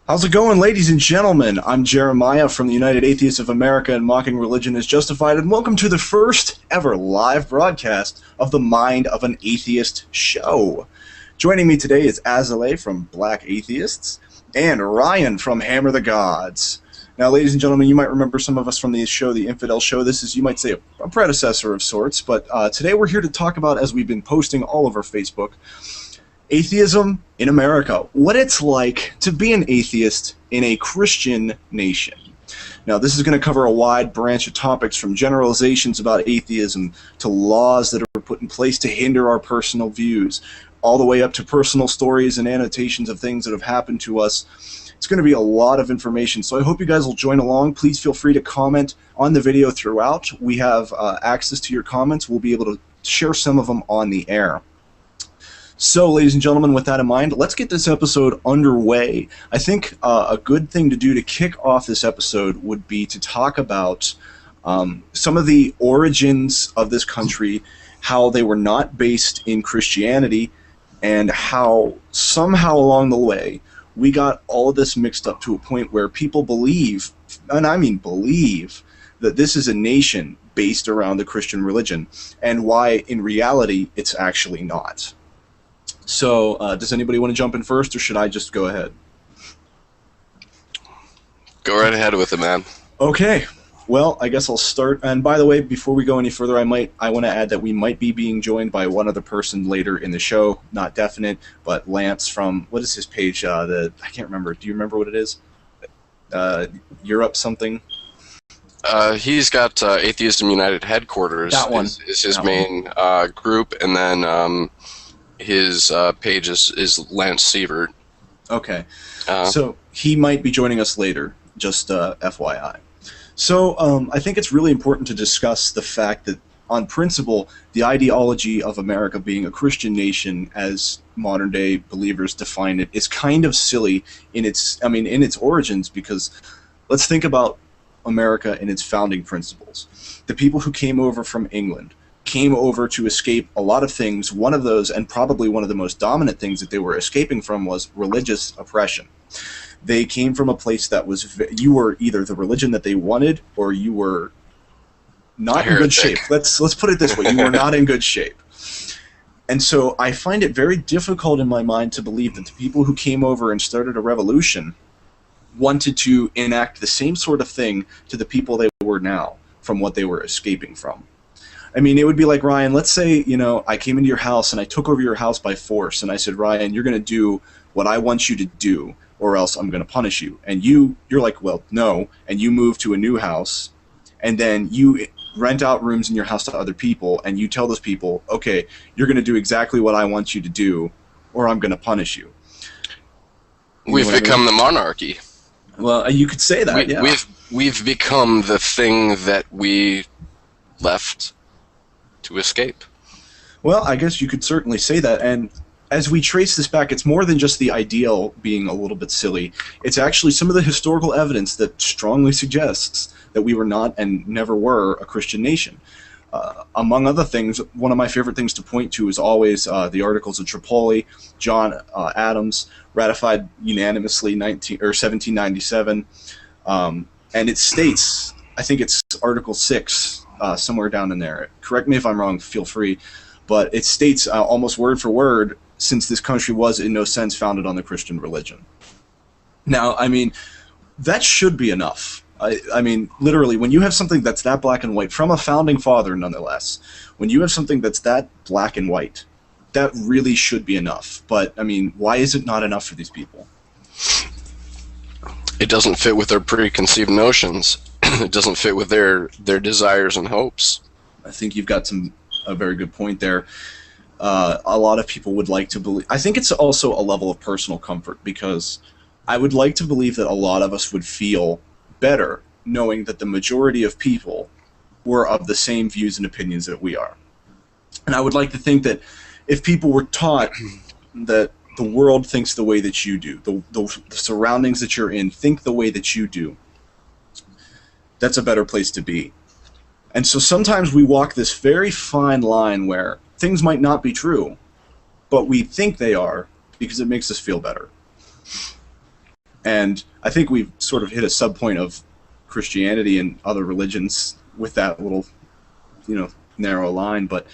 How's it going, ladies and gentlemen? I'm Jeremiah from the United Atheists of America, and Mocking Religion is Justified, and welcome to the first ever live broadcast of the Mind of an Atheist show. Joining me today is Azalea from Black Atheists and Ryan from Hammer the Gods. Now, ladies and gentlemen, you might remember some of us from the show, The Infidel Show. This is, you might say, a predecessor of sorts, but today we're here to talk about, as we've been posting all over Facebook, atheism in America, what it's like to be an atheist in a Christian nation. Now, this is going to cover a wide branch of topics, from generalizations about atheism to laws that are put in place to hinder our personal views, all the way up to personal stories and annotations of things that have happened to us. It's going to be a lot of information, so I hope you guys will join along. Please feel free to comment on the video throughout. We have access to your comments. We'll be able to share some of them on the air. So, ladies and gentlemen, with that in mind, let's get this episode underway. I think a good thing to do to kick off this episode would be to talk about some of the origins of this country, how they were not based in Christianity, and how somehow along the way we got all of this mixed up to a point where people believe, and I mean believe, that this is a nation based around the Christian religion, and why in reality it's actually not. So, does anybody want to jump in first, or should I just go ahead? Go right ahead with it, man. Okay. Well, I guess I'll start. And by the way, before we go any further, I want to add that we might be being joined by one other person later in the show. Not definite, but Lance from, what is his page? I can't remember. Do you remember what it is? Europe something? He's got Atheism United Headquarters. That one. Is his main group, and then his page is Lance Sievert. Okay. So he might be joining us later, just FYI. So I think it's really important to discuss the fact that, on principle, the ideology of America being a Christian nation, as modern-day believers define it, is kind of silly in its origins, because let's think about America and its founding principles. The people who came over from England came over to escape a lot of things. One of those, and probably one of the most dominant things that they were escaping from, was religious oppression. They came from a place that was, you were either the religion that they wanted, or you were not in good shape. Let's put it this way, you were not in good shape. And so I find it very difficult in my mind to believe that the people who came over and started a revolution wanted to enact the same sort of thing to the people they were now, from what they were escaping from. I mean, it would be like, Ryan, let's say, I came into your house and I took over your house by force, and I said, Ryan, you're going to do what I want you to do, or else I'm going to punish you. And you're like, well, no, and you move to a new house, and then you rent out rooms in your house to other people, and you tell those people, okay, you're going to do exactly what I want you to do, or I'm going to punish you. We've become the monarchy. Well, you could say that, yeah. We've become the thing that we left to escape. Well, I guess you could certainly say that, and as we trace this back, it's more than just the ideal being a little bit silly. It's actually some of the historical evidence that strongly suggests that we were not and never were a Christian nation. Among other things, one of my favorite things to point to is always the Articles of Tripoli. John Adams ratified unanimously 1797, and it states, I think it's Article 6, somewhere down in there. Correct me if I'm wrong, feel free. But it states almost word for word, since this country was in no sense founded on the Christian religion. Now, I mean, that should be enough. I mean, literally, when you have something that's that black and white, from a founding father nonetheless, when you have something that's that black and white, that really should be enough. But, I mean, why is it not enough for these people? It doesn't fit with their preconceived notions. It doesn't fit with their desires and hopes. I think you've got a very good point there. A lot of people would like to believe. I think it's also a level of personal comfort, because I would like to believe that a lot of us would feel better knowing that the majority of people were of the same views and opinions that we are. And I would like to think that if people were taught that the world thinks the way that you do, the surroundings that you're in think the way that you do, that's a better place to be. And so sometimes we walk this very fine line where things might not be true, but we think they are because it makes us feel better. And I think we've sort of hit a subpoint of Christianity and other religions with that little, narrow line. But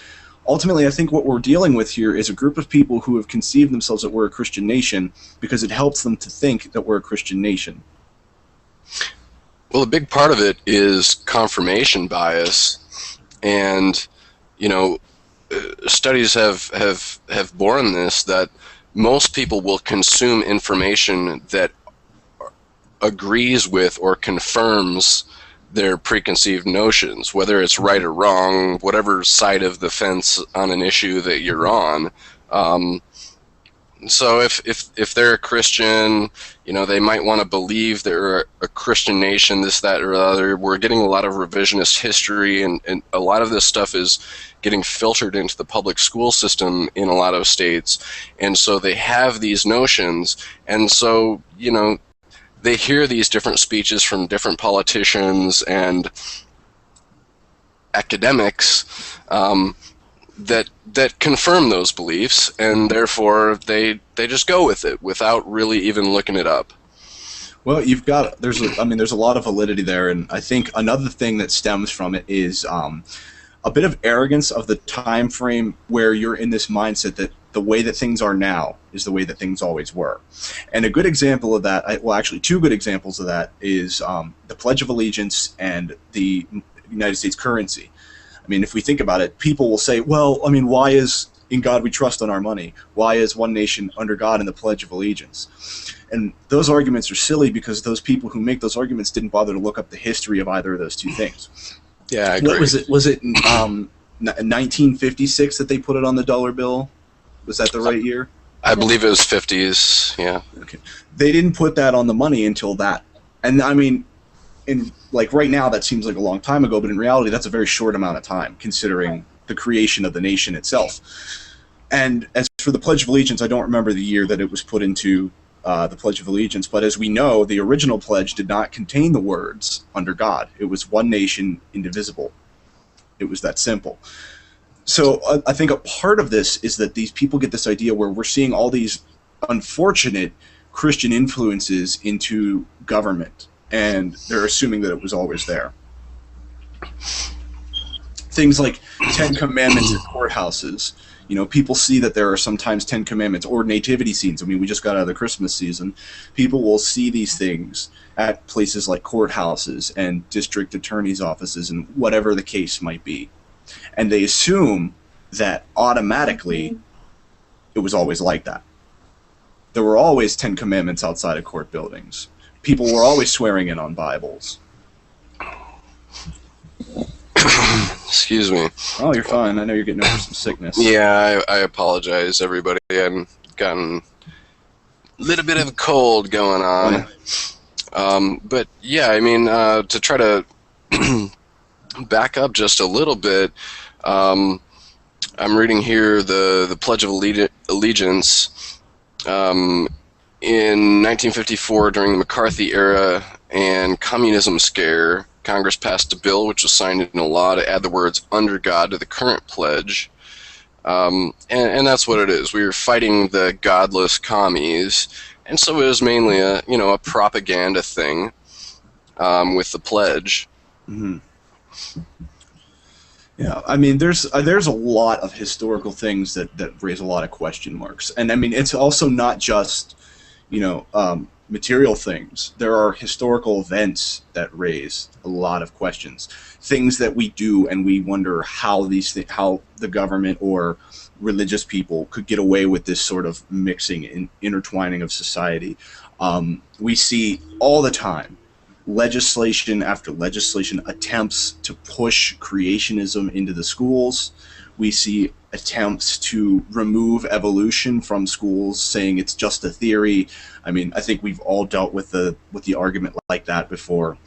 ultimately, I think what we're dealing with here is a group of people who have conceived themselves that we're a Christian nation because it helps them to think that we're a Christian nation. Well, a big part of it is confirmation bias, and studies have borne this, that most people will consume information that agrees with or confirms their preconceived notions, whether it's right or wrong, whatever side of the fence on an issue that you're on. So if they're a Christian, they might want to believe they're a Christian nation, this, that, or the other. We're getting a lot of revisionist history, and a lot of this stuff is getting filtered into the public school system in a lot of states. And so they have these notions, and so, they hear these different speeches from different politicians and academics that confirm those beliefs, and therefore they just go with it without really even looking it up. Well, there's a lot of validity there, and I think another thing that stems from it is a bit of arrogance of the time frame where you're in this mindset that the way that things are now is the way that things always were. And a good example of that, actually two good examples of that, is the Pledge of Allegiance and the United States currency. I mean, if we think about it, people will say, well, why is "in God we trust" on our money? Why is one nation under God in the Pledge of Allegiance? And those arguments are silly because those people who make those arguments didn't bother to look up the history of either of those two things. Yeah, I agree. What was it? Was it 1956 that they put it on the dollar bill? Was that the right year? I believe it was 50s, yeah. Okay. They didn't put that on the money until that. And right now that seems like a long time ago, but in reality that's a very short amount of time considering the creation of the nation itself. And as for the Pledge of Allegiance, I don't remember the year that it was put into the Pledge of Allegiance, but as we know, the original pledge did not contain the words "under God." It was "one nation, indivisible." It was that simple. So I think a part of this is that these people get this idea where we're seeing all these unfortunate Christian influences into government, and they're assuming that it was always there. Things like 10 Commandments at courthouses. People see that there are sometimes 10 Commandments, or nativity scenes. We just got out of the Christmas season. People will see these things at places like courthouses and district attorney's offices and whatever the case might be. And they assume that automatically it was always like that. There were always 10 Commandments outside of court buildings. People were always swearing in on Bibles. Excuse me. Oh, you're fine. I know you're getting over some sickness. Yeah, I apologize, everybody. I've gotten a little bit of a cold going on. But yeah, to try to back up just a little bit, I'm reading here the Pledge of Allegiance. In 1954, during the McCarthy era and communism scare, Congress passed a bill which was signed into law to add the words "under God" to the current pledge. And that's what it is. We were fighting the godless commies, and so it was mainly a propaganda thing with the pledge. Mm-hmm. Yeah, there's a lot of historical things that raise a lot of question marks, and it's also not just material things. There are historical events that raise a lot of questions, things that we do, and we wonder how the government or religious people could get away with this sort of mixing and intertwining of society. We see all the time legislation after legislation attempts to push creationism into the schools. We see attempts to remove evolution from schools, saying it's just a theory. I think we've all dealt with the argument like that before.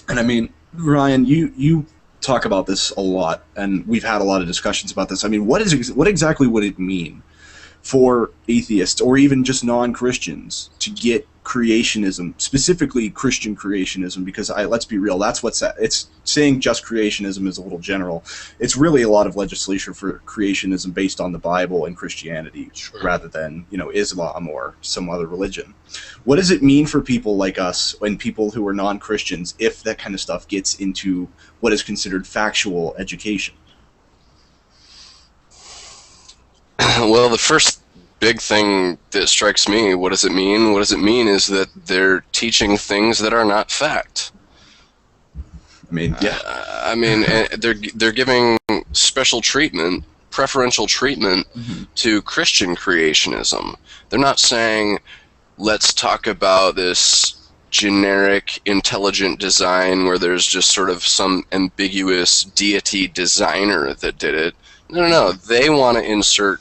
And Ryan, you talk about this a lot, and we've had a lot of discussions about this. What exactly would it mean for atheists or even just non-Christians to get creationism, specifically Christian creationism, because let's be real, that's what's that. It's saying just creationism is a little general. It's really a lot of legislation for creationism based on the Bible and Christianity, sure, rather than, you know, Islam or some other religion. What does it mean for people like us and people who are non-Christians if that kind of stuff gets into what is considered factual education? Well, the first big thing that strikes me, what does it mean? What does it mean is that they're teaching things that are not fact. I mean, yeah. They're giving special treatment, preferential treatment to Christian creationism. They're not saying, let's talk about this generic intelligent design where there's just sort of some ambiguous deity designer that did it. No. They want to insert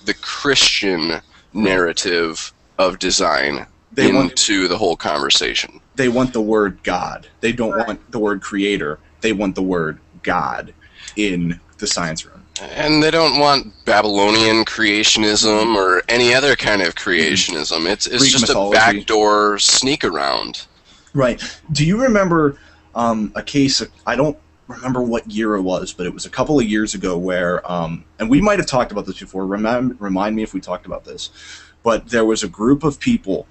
the Christian narrative of design into the whole conversation. They want the word God. They don't want the word creator. They want the word God in the science room. And they don't want Babylonian creationism or any other kind of creationism. It's just mythology. A backdoor sneak around. Right. Do you remember a case, I don't remember what year it was, but it was a couple of years ago where, and we might have talked about this before, remind me if we talked about this, but there was a group of people,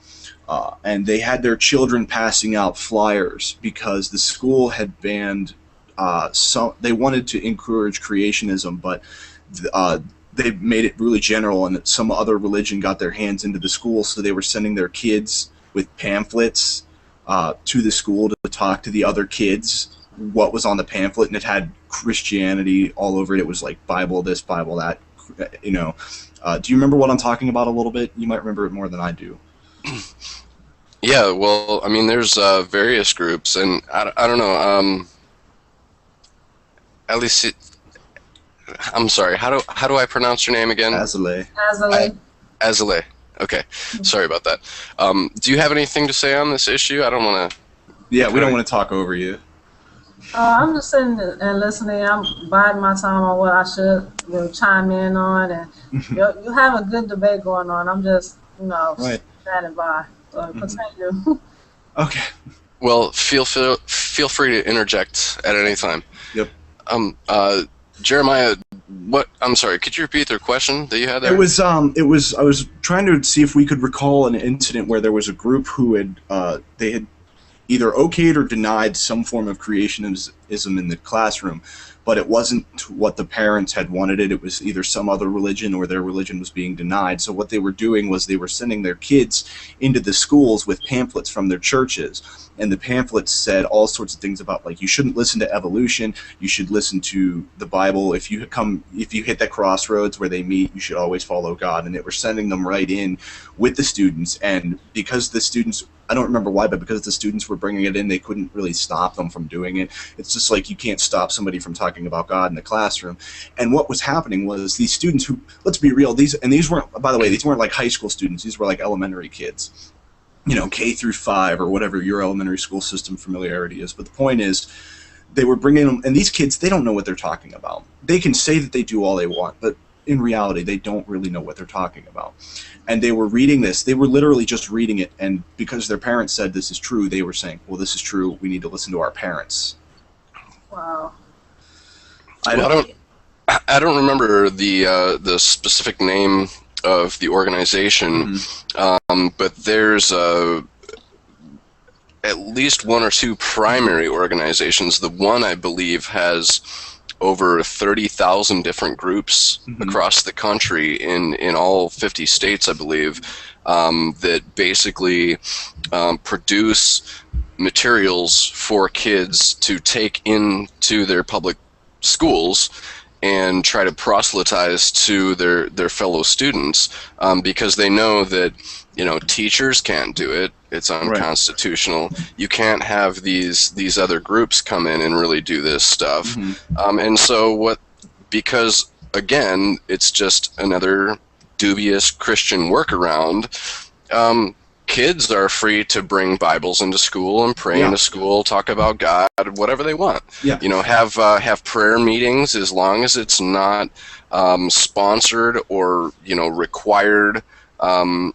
and they had their children passing out flyers because the school had banned, they wanted to encourage creationism, but they made it really general, and some other religion got their hands into the school, so they were sending their kids with pamphlets to the school to talk to the other kids what was on the pamphlet, and it had Christianity all over it. It was like Bible this, Bible that, you know. Do you remember what I'm talking about a little bit? You might remember it more than I do. Yeah, well, I mean, there's various groups, and I don't know. At least, I'm sorry. How do I pronounce your name again? Azalea. Azalea. Okay, sorry about that. Do you have anything to say on this issue? I don't want to. Yeah, we don't want to talk over you. I'm just sitting and listening. I'm biding my time on what I should chime in on, and you have a good debate going on. I'm just, standing by. So continue. Okay. Well, feel free to interject at any time. Yep. Jeremiah, what? I'm sorry. Could you repeat the question that you had there? It was. I was trying to see if we could recall an incident where there was a group who had they had either okayed or denied some form of creationism in the classroom, but it wasn't what the parents had wanted it. It was either some other religion or their religion was being denied. So what they were doing was they were sending their kids into the schools with pamphlets from their churches. And the pamphlets said all sorts of things about, like, you shouldn't listen to evolution, you should listen to the Bible. If you hit that crossroads where they meet, you should always follow God. And they were sending them right in with the students. And because the students, I don't remember why, but because the students were bringing it in, they couldn't really stop them from doing it. It's just like you can't stop somebody from talking about God in the classroom. And what was happening was these students who, let's be real, these weren't, by the way, these weren't like high school students, these were like elementary kids. K through 5 or whatever your elementary school system familiarity is. But the point is, they were bringing them, and these kids, they don't know what they're talking about. They can say that they do all they want, but in reality, they don't really know what they're talking about. And they were reading this. They were literally just reading it, and because their parents said this is true, they were saying, well, this is true. We need to listen to our parents. Wow. I don't remember the specific name of the organization, but there's at least one or two primary organizations. The one, I believe, has over 30,000 different groups across the country in all 50 states, I believe, that basically produce materials for kids to take into their public schools and try to proselytize to their fellow students, because they know that teachers can't do it. It's unconstitutional. Right. You can't have these other groups come in and really do this stuff. And so because again, it's just another dubious Christian workaround. Kids are free to bring Bibles into school and pray into school, talk about God, whatever they want. Yeah. Have prayer meetings as long as it's not sponsored or required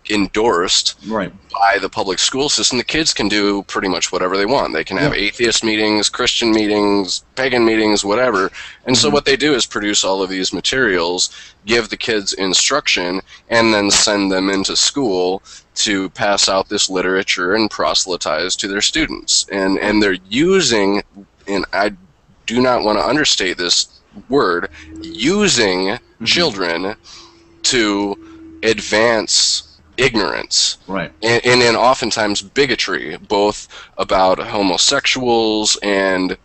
endorsed right. by the public school system, the kids can do pretty much whatever they want. They can have atheist meetings, Christian meetings, pagan meetings, whatever. And so what they do is produce all of these materials, give the kids instruction, and then send them into school to pass out this literature and proselytize to their students. And they're using, and I do not want to understate this word, using children to advance ignorance, right, and oftentimes bigotry, both about homosexuals. And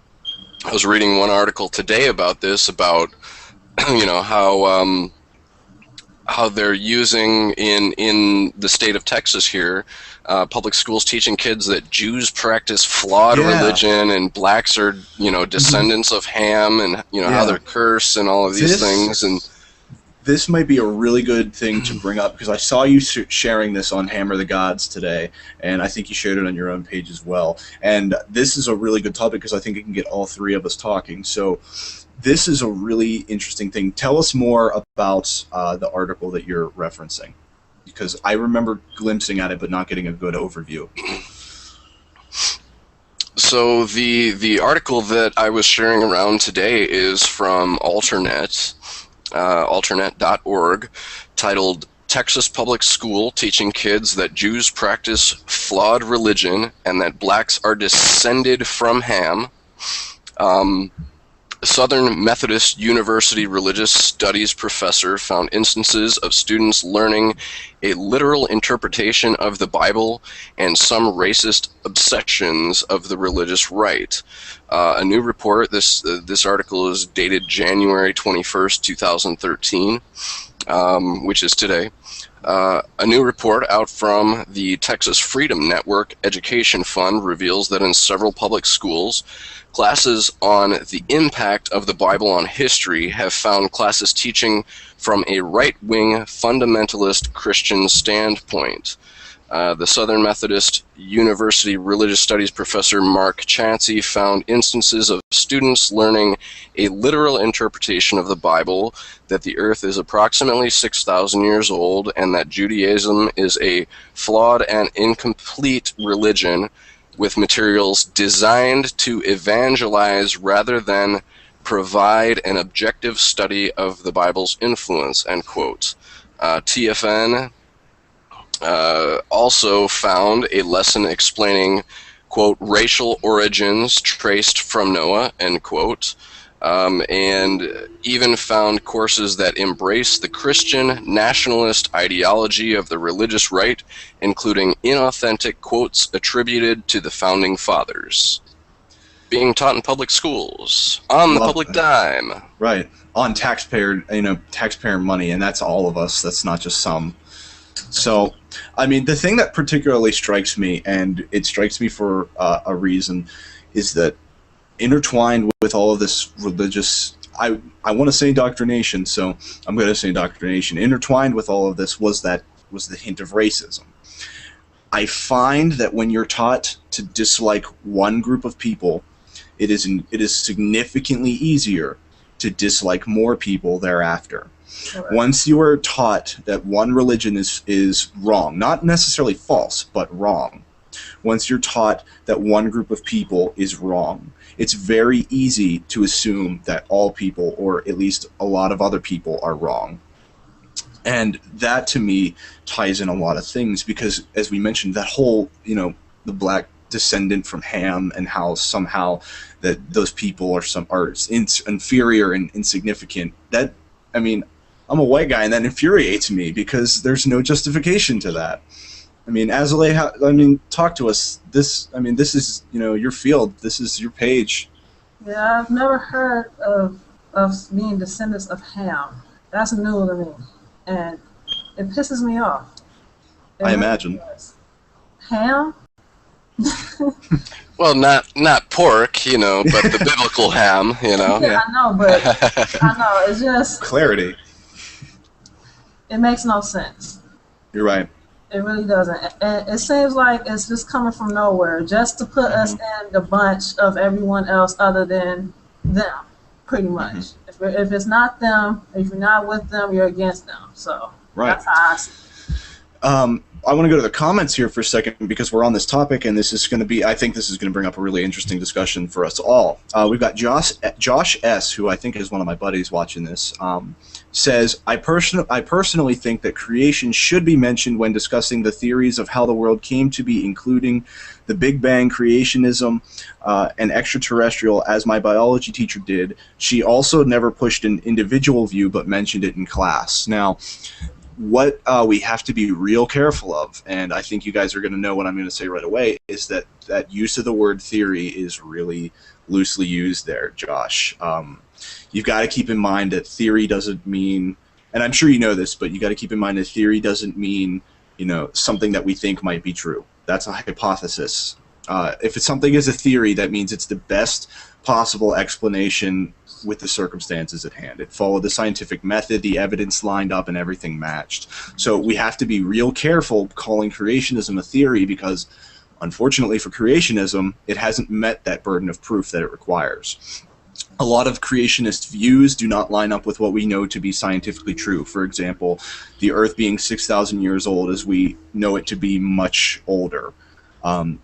I was reading one article today about this, about how they're using in the state of Texas here, public schools teaching kids that Jews practice flawed religion and blacks are descendants of Ham, and how they're cursed and all of these things. And this might be a really good thing to bring up, because I saw you sharing this on Hammer the Gods today, and I think you shared it on your own page as well. And this is a really good topic because I think it can get all three of us talking. So this is a really interesting thing. Tell us more about the article that you're referencing, because I remember glimpsing at it but not getting a good overview. So the article that I was sharing around today is from alternate.org, titled "Texas Public School Teaching Kids That Jews Practice Flawed Religion and That Blacks Are Descended from Ham." Southern Methodist University religious studies professor found instances of students learning a literal interpretation of the Bible and some racist obsessions of the religious right. A new report, this article is dated January 21st, 2013, which is today. A new report out from the Texas Freedom Network Education Fund reveals that in several public schools, classes on the impact of the Bible on history have found classes teaching from a right-wing fundamentalist Christian standpoint. The Southern Methodist University religious studies professor Mark Chansey found instances of students learning a literal interpretation of the Bible, that the earth is approximately 6,000 years old, and that Judaism is a flawed and incomplete religion with materials designed to evangelize rather than provide an objective study of the Bible's influence, end quote. TFN also found a lesson explaining, quote, racial origins traced from Noah, end quote, and even found courses that embrace the Christian nationalist ideology of the religious right, including inauthentic quotes attributed to the Founding Fathers. Being taught in public schools, on the public dime. Right, on taxpayer money, and that's all of us, that's not just some. So, I mean, the thing that particularly strikes me, and it strikes me for a reason, is that intertwined with all of this religious, I want to say indoctrination, so I'm going to say indoctrination. Intertwined with all of this was the hint of racism. I find that when you're taught to dislike one group of people, it is significantly easier to dislike more people thereafter. Right. Once you are taught that one religion is wrong, not necessarily false, but wrong. Once you're taught that one group of people is wrong, it's very easy to assume that all people, or at least a lot of other people, are wrong. And that, to me, ties in a lot of things, because, as we mentioned, that whole, the black descendant from Ham, and how somehow that those people are inferior and insignificant. That, I mean, I'm a white guy, and that infuriates me, because there's no justification to that. I mean, Azalea, talk to us. This is, your field. This is your page. Yeah, I've never heard of being descendants of Ham. That's new to me, and it pisses me off. I imagine. Ham? Well, not pork, but the biblical ham, Yeah, I know, but it's just clarity. It makes no sense. You're right. It really doesn't. And it seems like it's just coming from nowhere, just to put us in the bunch of everyone else other than them, pretty much. If it's not them, if you're not with them, you're against them. So right. That's how I see it. I want to go to the comments here for a second because we're on this topic, and I think this is going to bring up a really interesting discussion for us all. We've got Josh S., who I think is one of my buddies watching this, says, I personally think that creation should be mentioned when discussing the theories of how the world came to be, including the Big Bang, creationism, and extraterrestrial, as my biology teacher did. She also never pushed an individual view, but mentioned it in class. Now, what we have to be real careful of, and I think you guys are going to know what I'm going to say right away, is that use of the word theory is really loosely used there, Josh. You've got to keep in mind that theory doesn't mean, and I'm sure you know this, but you got to keep in mind that theory doesn't mean, something that we think might be true. That's a hypothesis. If something is a theory, that means it's the best possible explanation with the circumstances at hand. It followed the scientific method, the evidence lined up, and everything matched. So we have to be real careful calling creationism a theory because, unfortunately for creationism, it hasn't met that burden of proof that it requires. A lot of creationist views do not line up with what we know to be scientifically true. For example, the Earth being 6,000 years old as we know it to be much older.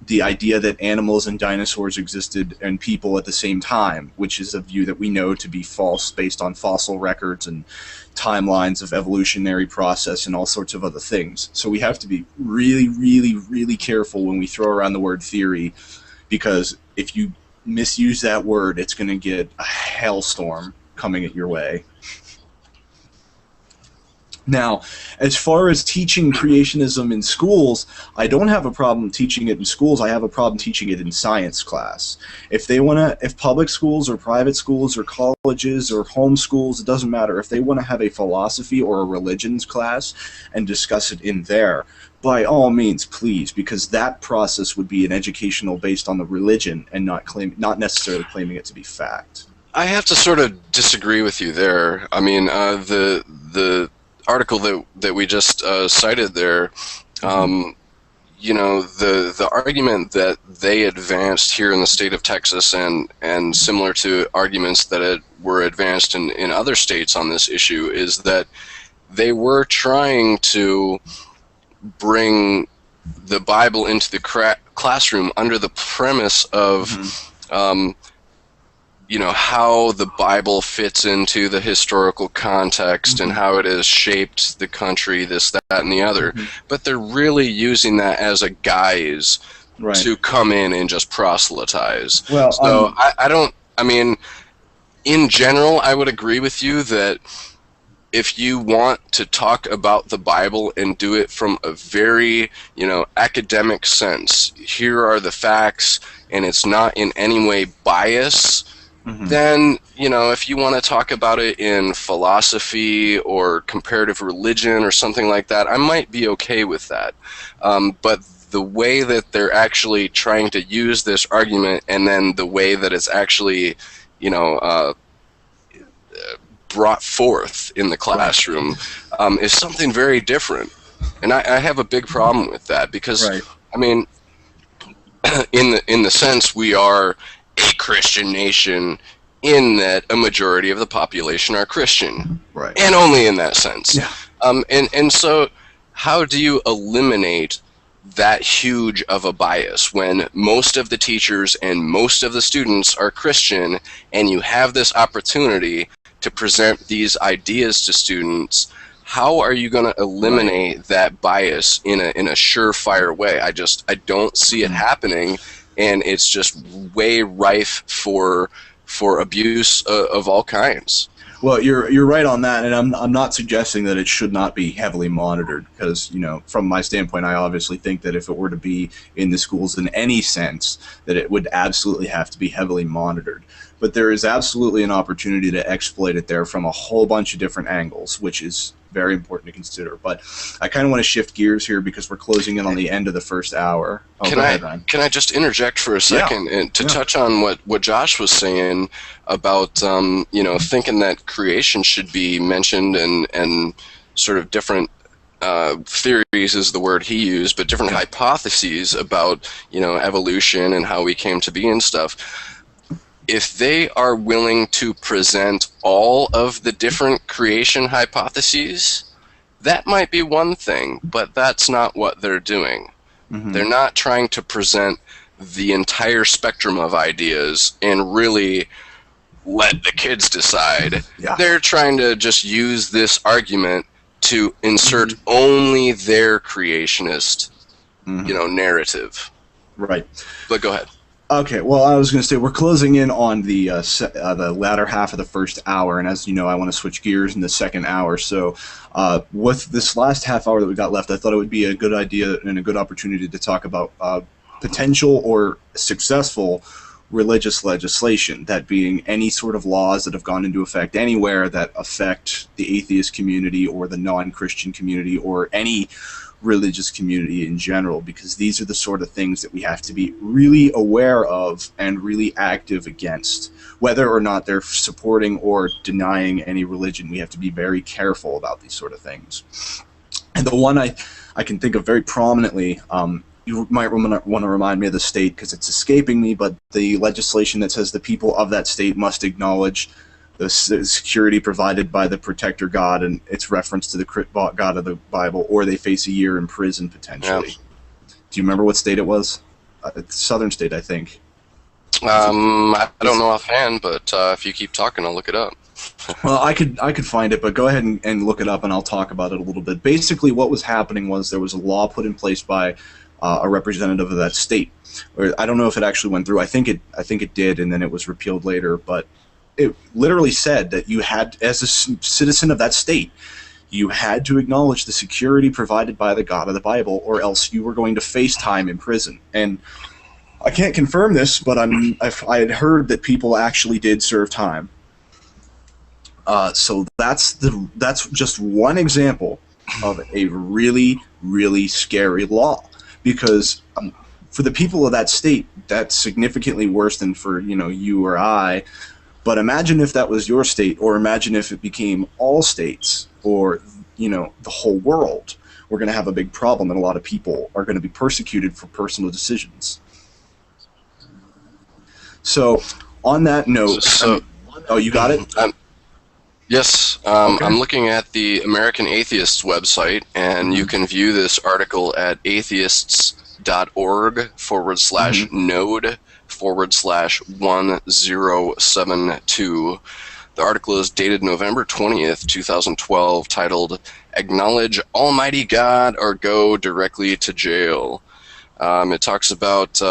The idea that animals and dinosaurs existed and people at the same time, which is a view that we know to be false based on fossil records and timelines of evolutionary process and all sorts of other things. So we have to be really, really, really careful when we throw around the word theory, because if you misuse that word, it's going to get a hailstorm coming at your way. Now, as far as teaching creationism in schools, I don't have a problem teaching it in schools. I have a problem teaching it in science class. If public schools or private schools or colleges or home schools, it doesn't matter. If they want to have a philosophy or a religions class and discuss it in there, by all means, please, because that process would be an educational based on the religion and not necessarily claiming it to be fact. I have to sort of disagree with you there. I mean, the article that we just cited there, the argument that they advanced here in the state of Texas and similar to arguments that were advanced in other states on this issue is that they were trying to bring the Bible into the classroom under the premise of how the Bible fits into the historical context and how it has shaped the country, this, that, and the other. But they're really using that as a guise to come in and just proselytize. Well, so in general, I would agree with you that if you want to talk about the Bible and do it from a very, academic sense, here are the facts, and it's not in any way bias, then, if you want to talk about it in philosophy or comparative religion or something like that, I might be okay with that. But the way that they're actually trying to use this argument and then the way that it's actually, brought forth in the classroom is something very different. And I have a big problem with that because, in the sense we are a Christian nation in that a majority of the population are Christian. And only in that sense. And so how do you eliminate that huge of a bias when most of the teachers and most of the students are Christian and you have this opportunity to present these ideas to students? How are you going to eliminate that bias in a surefire way? I don't see it happening, and it's just way rife for abuse of all kinds. Well, you're right on that, and I'm not suggesting that it should not be heavily monitored, because from my standpoint, I obviously think that if it were to be in the schools in any sense, that it would absolutely have to be heavily monitored. But there is absolutely an opportunity to exploit it there from a whole bunch of different angles, which is very important to consider. But I kind of want to shift gears here because we're closing in on the end of the first hour. Can I just interject for a second and to touch on what Josh was saying about thinking that creation should be mentioned and sort of different theories is the word he used, but different hypotheses about evolution and how we came to be and stuff. If they are willing to present all of the different creation hypotheses, that might be one thing, but that's not what they're doing. They're not trying to present the entire spectrum of ideas and really let the kids decide. Yeah. They're trying to just use this argument to insert only their creationist, narrative. Right. But go ahead. Okay, well, I was going to say we're closing in on the latter half of the first hour, and as you know, I want to switch gears in the second hour. So with this last half hour that we got left, I thought it would be a good idea and a good opportunity to talk about potential or successful religious legislation, that being any sort of laws that have gone into effect anywhere that affect the atheist community or the non-Christian community or any religious community in general, because these are the sort of things that we have to be really aware of and really active against. Whether or not they're supporting or denying any religion, we have to be very careful about these sort of things. And the one I can think of very prominently, you might want to remind me of the state because it's escaping me, but the legislation that says the people of that state must acknowledge the security provided by the protector God and its reference to the God of the Bible, or they face a year in prison potentially. Yeah. Do you remember what state it was? Southern state, I think. I don't know offhand, but if you keep talking, I'll look it up. Well, I could find it, but go ahead and look it up, and I'll talk about it a little bit. Basically, what was happening was there was a law put in place by a representative of that state. Or I don't know if it actually went through. I think it did, and then it was repealed later, but it literally said that you had, as a citizen of that state, you had to acknowledge the security provided by the God of the Bible, or else you were going to face time in prison. And I can't confirm this, but I had heard that people actually did serve time. So that's just one example of a really, really scary law, because for the people of that state, that's significantly worse than for you or I. But imagine if that was your state, or imagine if it became all states, or the whole world. We're going to have a big problem, and a lot of people are going to be persecuted for personal decisions. So, on that note, oh, you got it? Yes, okay. I'm looking at the American Atheists website, and you can view this article at atheists.org/node/1072. The article is dated November 20th, 2012, titled "Acknowledge Almighty God or Go Directly to Jail." It talks about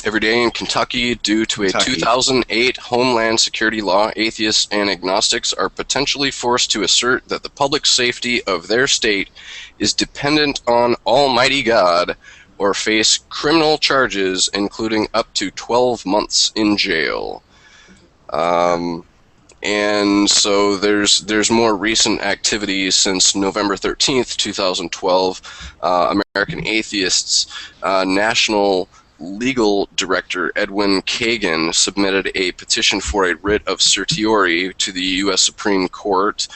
every day in Kentucky, due to a 2008 Homeland Security law, atheists and agnostics are potentially forced to assert that the public safety of their state is dependent on Almighty God, or face criminal charges, including up to 12 months in jail. And so there's more recent activities since November 13th, 2012. American Atheists National Legal Director Edwin Kagan submitted a petition for a writ of certiorari to the U.S. Supreme Court,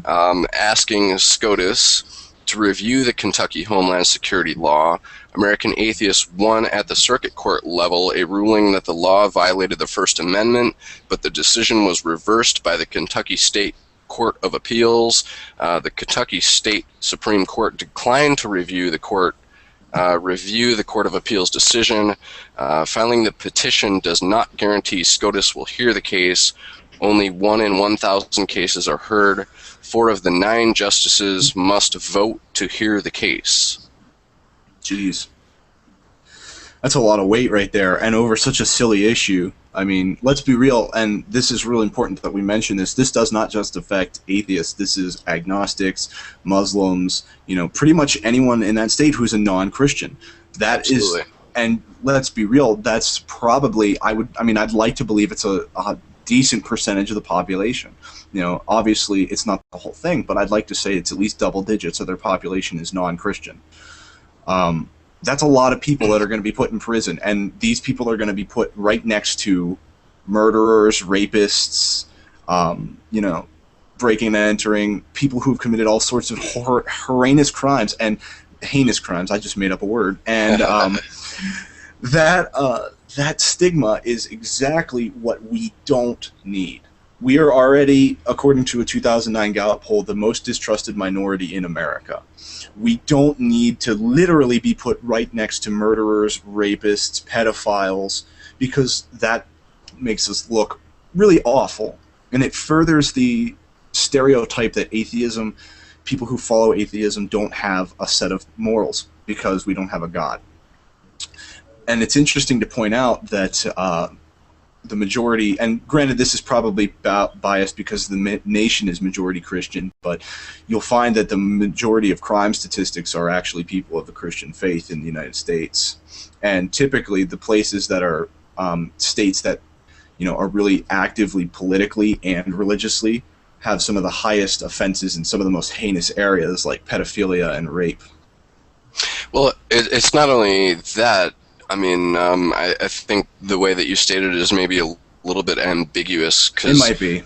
asking SCOTUS to review the Kentucky Homeland Security law. American Atheists won at the circuit court level a ruling that the law violated the First Amendment, but the decision was reversed by the Kentucky State Court of Appeals. The Kentucky State Supreme Court declined to review the Court of Appeals decision. Filing the petition does not guarantee SCOTUS will hear the case. Only 1 in 1,000 cases are heard. 4 of the 9 justices must vote to hear the case. Jeez. That's a lot of weight right there, and over such a silly issue. I mean, let's be real, and this is really important that we mention this. This does not just affect atheists. This is agnostics, Muslims, pretty much anyone in that state who's a non-Christian. That Absolutely. And let's be real, that's probably, I'd like to believe it's a decent percentage of the population. Obviously it's not the whole thing, but I'd like to say it's at least double digits of their population is non-Christian. That's a lot of people that are going to be put in prison, and these people are going to be put right next to murderers, rapists, breaking and entering, people who've committed all sorts of heinous crimes, and heinous crimes, I just made up a word, and that stigma is exactly what we don't need. We are already, according to a 2009 Gallup poll, the most distrusted minority in America. We don't need to literally be put right next to murderers, rapists, pedophiles, because that makes us look really awful. And it furthers the stereotype that atheism, people who follow atheism, don't have a set of morals because we don't have a God. And it's interesting to point out that the majority, and granted this is probably biased because the nation is majority Christian, but you'll find that the majority of crime statistics are actually people of the Christian faith in the United States. And typically the places that are states that are really actively politically and religiously have some of the highest offenses in some of the most heinous areas like pedophilia and rape. Well, it's not only that. I mean, I think the way that you stated it is maybe a little bit ambiguous. It might be.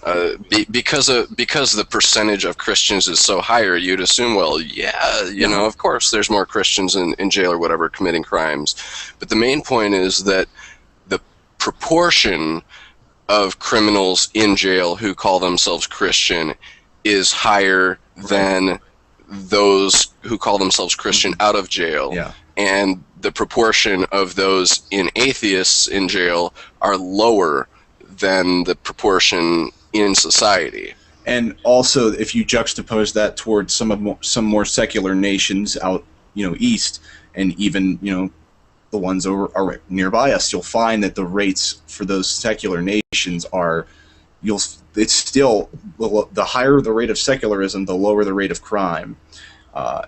Because the percentage of Christians is so higher, you'd assume, well, you know, of course there's more Christians in jail or whatever committing crimes. But the main point is that the proportion of criminals in jail who call themselves Christian is higher than those who call themselves Christian out of jail. Yeah. And the proportion of those in atheists in jail are lower than the proportion in society. And also, if you juxtapose that towards some more secular nations out, east, and even the ones are nearby us, you'll find that the rates for those secular nations are, it's still the higher the rate of secularism, the lower the rate of crime.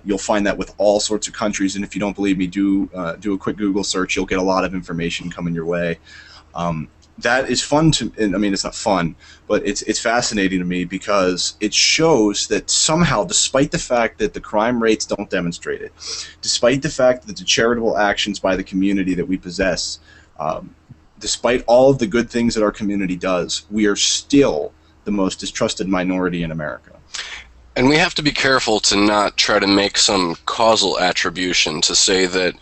You'll find that with all sorts of countries, and if you don't believe me, do a quick Google search. You'll get a lot of information coming your way. That is fun to, I mean, it's not fun, but it's fascinating to me because it shows that somehow, despite the fact that the crime rates don't demonstrate it, despite the fact that the charitable actions by the community that we possess, despite all of the good things that our community does, we are still the most distrusted minority in America. And we have to be careful to not try to make some causal attribution to say that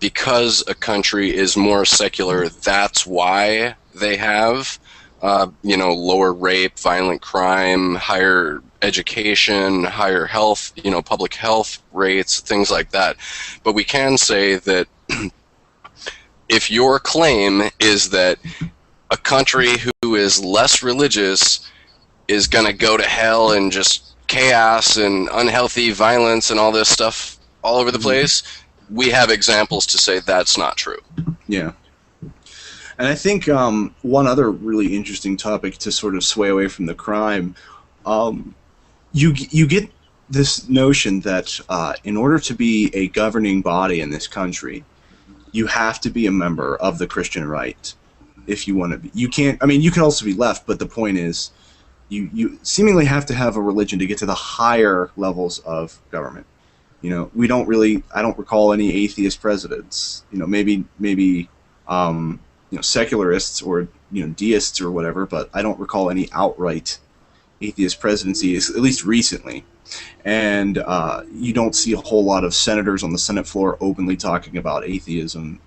because a country is more secular, that's why they have, lower rape, violent crime, higher education, higher health, public health rates, things like that. But we can say that if your claim is that a country who is less religious is going to go to hell and just chaos and unhealthy violence and all this stuff all over the place, we have examples to say that's not true. Yeah. And I think one other really interesting topic to sort of sway away from the crime, you get this notion that in order to be a governing body in this country, you have to be a member of the Christian right. If you want to be, you can't. I mean, you can also be left, but the point is, you seemingly have to have a religion to get to the higher levels of government. We don't really. I don't recall any atheist presidents. Maybe secularists or deists or whatever, but I don't recall any outright atheist presidencies, at least recently. And you don't see a whole lot of senators on the Senate floor openly talking about atheism.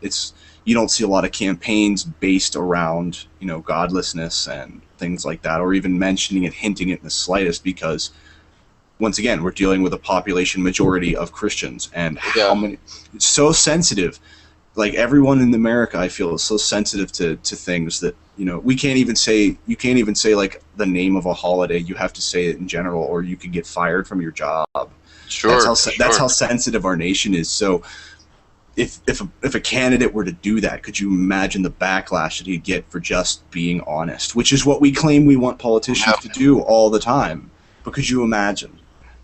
You don't see a lot of campaigns based around godlessness and things like that, or even mentioning it, hinting it in the slightest, because once again, we're dealing with a population majority of Christians, and how many, it's so sensitive. Like, everyone in America, I feel, is so sensitive to things that, you can't even say like the name of a holiday. You have to say it in general, or you could get fired from your job. Sure. That's how sensitive our nation is. So if a candidate were to do that, could you imagine the backlash that he'd get for just being honest, which is what we claim we want politicians to do all the time. But could you imagine?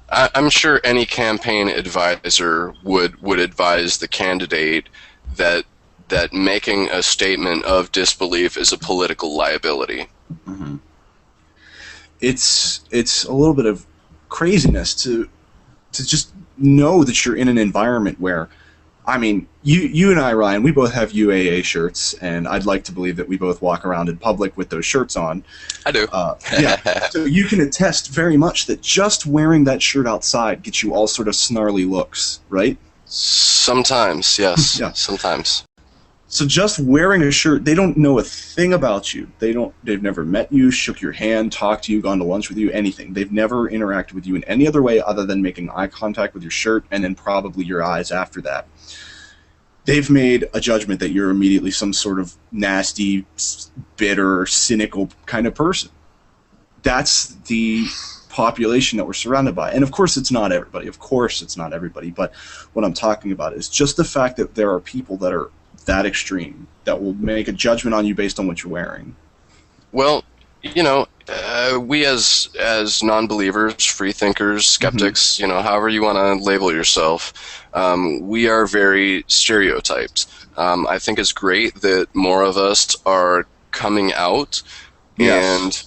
I'm sure any campaign advisor would advise the candidate that making a statement of disbelief is a political liability. Mm-hmm. It's a little bit of craziness to just know that you're in an environment where, I mean, you and I, Ryan, we both have UAA shirts, and I'd like to believe that we both walk around in public with those shirts on. I do. Yeah. So you can attest very much that just wearing that shirt outside gets you all sort of snarly looks, right? Sometimes, yes. Yeah. Sometimes. So just wearing a shirt, they don't know a thing about you. They've never met you, shook your hand, talked to you, gone to lunch with you, anything. They've never interacted with you in any other way other than making eye contact with your shirt and then probably your eyes after that. They've made a judgment that you're immediately some sort of nasty, bitter, cynical kind of person. That's the population that we're surrounded by. And of course it's not everybody. But what I'm talking about is just the fact that there are people that are that extreme that will make a judgment on you based on what you're wearing. Well, we as non-believers, free thinkers, skeptics, however you want to label yourself, we are very stereotyped. I think it's great that more of us are coming out and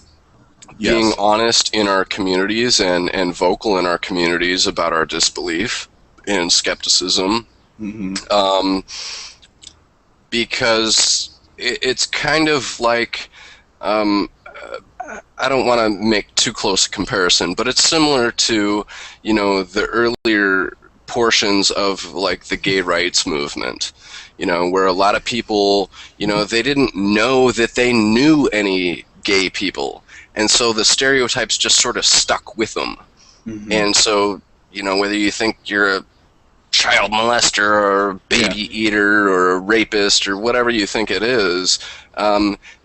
being honest in our communities and vocal in our communities about our disbelief and skepticism. Because it's kind of like, I don't want to make too close a comparison, but it's similar to, the earlier portions of like the gay rights movement, where a lot of people, they didn't know that they knew any gay people. And so the stereotypes just sort of stuck with them. And so, whether you think you're a child molester or a baby eater or a rapist or whatever you think it is,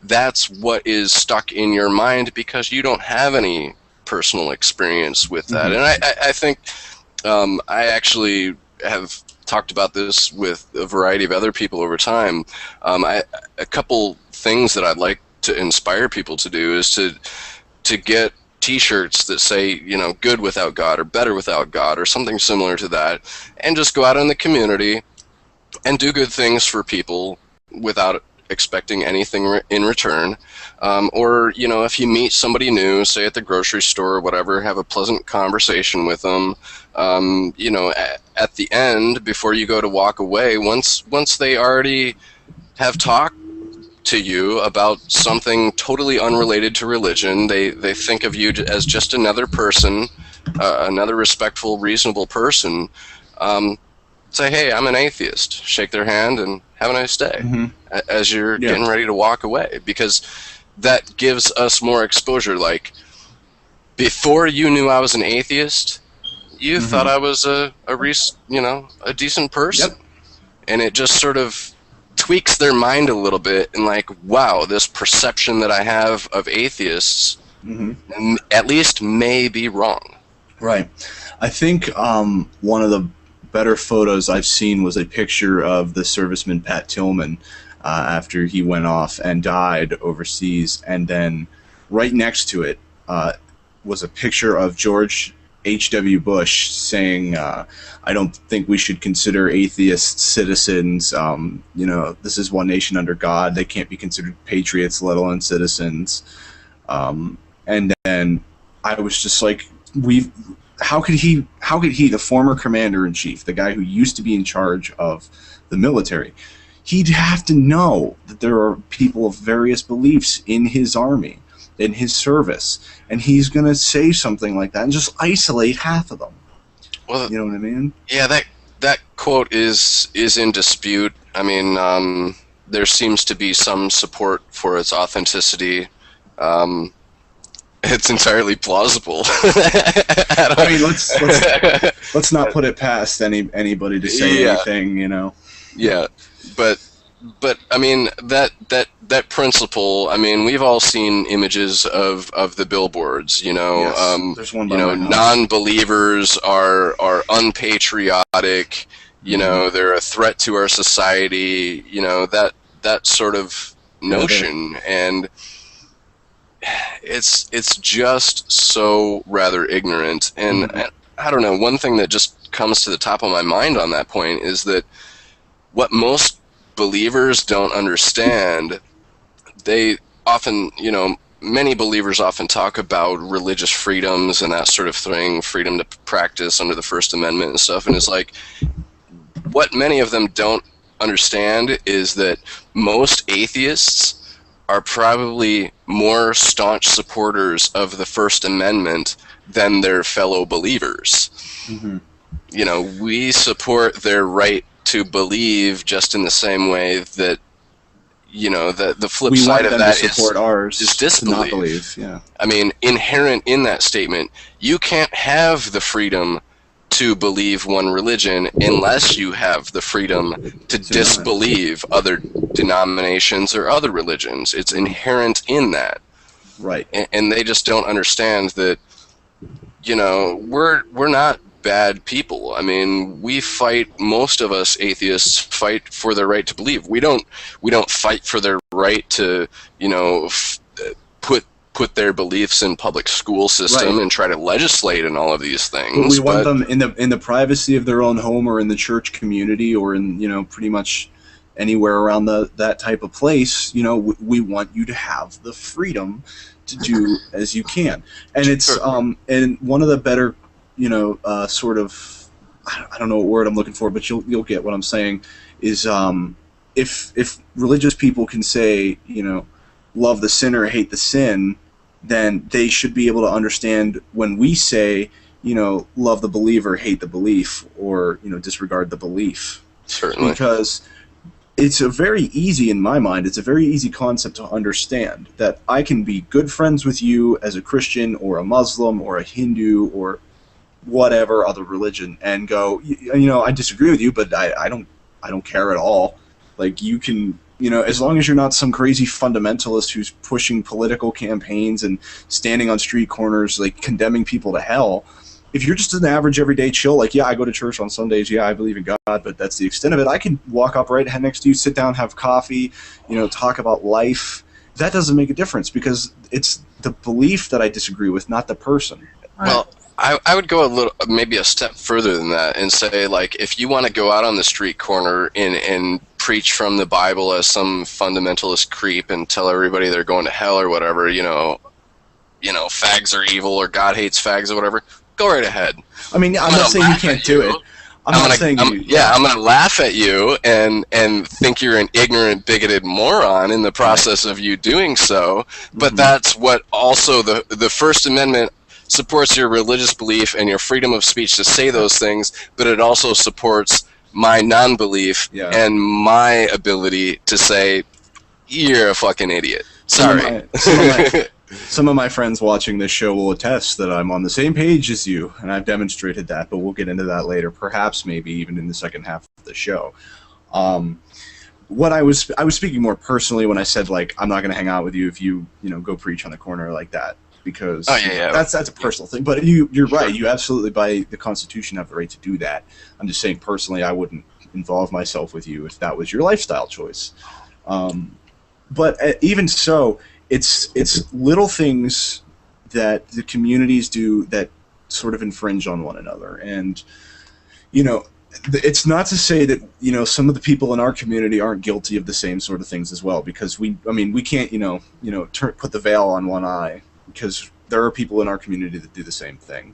that's what is stuck in your mind because you don't have any personal experience with that. And I think I actually have talked about this with a variety of other people over time. A couple things that I'd like to inspire people to do is to get T-shirts that say, good without God or better without God or something similar to that, and just go out in the community and do good things for people without expecting anything in return. Or, if you meet somebody new, say at the grocery store or whatever, have a pleasant conversation with them. At the end, before you go to walk away, once they already have talked to you about something totally unrelated to religion, they think of you as just another person, another respectful, reasonable person. Say, hey, I'm an atheist. Shake their hand and have a nice day as you're getting ready to walk away, because that gives us more exposure. Like, before you knew I was an atheist, you thought I was a decent person. And it just sort of tweaks their mind a little bit, and like, wow, this perception that I have of atheists at least may be wrong. Right. I think one of the better photos I've seen was a picture of the serviceman Pat Tillman after he went off and died overseas, and then right next to it was a picture of George H.W. Bush saying, I don't think we should consider atheists citizens. This is one nation under God. They can't be considered patriots, let alone citizens. And then I was just like, how could he, the former commander-in-chief, the guy who used to be in charge of the military, he'd have to know that there are people of various beliefs in his army, in his service, and he's going to say something like that and just isolate half of them. Well, you know what I mean? Yeah, that quote is in dispute. I mean, there seems to be some support for its authenticity. It's entirely plausible. I mean, let's not put it past anybody to say anything, Yeah, but I mean that principle. I mean, we've all seen images of the billboards. Yes, there's one by my house. Non-believers are unpatriotic. They're a threat to our society. That sort of notion, and it's just so rather ignorant. And I don't know. One thing that just comes to the top of my mind on that point is that what most believers don't understand, they often, many believers often talk about religious freedoms and that sort of thing, freedom to practice under the First Amendment and stuff, and it's like, what many of them don't understand is that most atheists are probably more staunch supporters of the First Amendment than their fellow believers. We support their right to believe just in the same way that you know, the flip side of that is disbelief. To not believe. Yeah. I mean, inherent in that statement, you can't have the freedom to believe one religion unless you have the freedom to disbelieve other denominations or other religions. It's inherent in that. Right. And they just don't understand that, you know, we're not bad people. I mean, we fight, most of us atheists fight for their right to believe. We don't fight for their right to, you know, put their beliefs in public school system and try to legislate and all of these things. But we want them in the privacy of their own home or in the church community or in, you know, pretty much anywhere around that type of place. You know, we want you to have the freedom to do as you can. And it's and one of the better, you know, sort of, I don't know what word I'm looking for, but you'll get what I'm saying, is if religious people can say, you know, love the sinner, hate the sin, then they should be able to understand when we say, you know, love the believer, hate the belief, or, you know, disregard the belief. Certainly. Because it's a very easy, in my mind, it's a very easy concept to understand that I can be good friends with you as a Christian or a Muslim or a Hindu or whatever other religion and go, you know, I disagree with you, but I don't care at all. Like, you can, you know, as long as you're not some crazy fundamentalist who's pushing political campaigns and standing on street corners, like, condemning people to hell. If you're just an average everyday chill, like, yeah, I go to church on Sundays, yeah, I believe in God, but that's the extent of it. I can walk up right next to you, sit down, have coffee, you know, talk about life. That doesn't make a difference because it's the belief that I disagree with, not the person. Well, I would go maybe a step further than that and say, like, if you want to go out on the street corner and preach from the Bible as some fundamentalist creep and tell everybody they're going to hell or whatever, you know, fags are evil or God hates fags or whatever, go right ahead. I mean, I'm not saying you can't do it. I'm going to laugh at you and think you're an ignorant, bigoted moron in the process of you doing so. But that's what also the First Amendment supports your religious belief and your freedom of speech to say those things, but it also supports my non-belief and my ability to say, you're a fucking idiot. Sorry. Some of my friends watching this show will attest that I'm on the same page as you, and I've demonstrated that, but we'll get into that later, perhaps maybe even in the second half of the show. What I was speaking more personally when I said, like, I'm not going to hang out with you if you go preach on the corner like that, because that's a personal thing. But you're right. You absolutely, by the Constitution, have the right to do that. I'm just saying personally, I wouldn't involve myself with you if that was your lifestyle choice. But even so, it's little things that the communities do that sort of infringe on one another. And, it's not to say that, some of the people in our community aren't guilty of the same sort of things as well, because we can't, put the veil on one eye, because there are people in our community that do the same thing.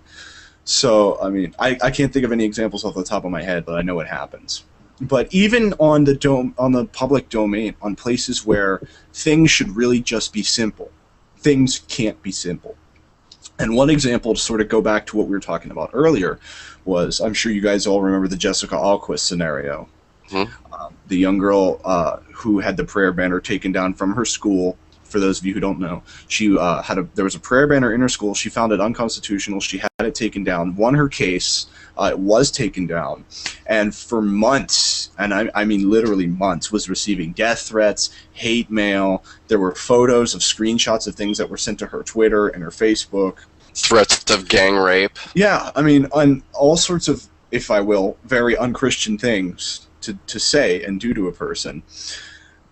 So, I can't think of any examples off the top of my head, but I know it happens. But even on the public domain, on places where things should really just be simple, things can't be simple. And one example, to sort of go back to what we were talking about earlier, was, I'm sure you guys all remember the Jessica Alquist scenario. Mm-hmm. The young girl who had the prayer banner taken down from her school. For those of you who don't know, she there was a prayer banner in her school. She found it unconstitutional. She had it taken down, won her case. It was taken down, and for months, and I mean literally months, was receiving death threats, hate mail. There were photos of screenshots of things that were sent to her Twitter and her Facebook. Threats of gang rape. Yeah, on all sorts of, if I will, very unchristian things to say and do to a person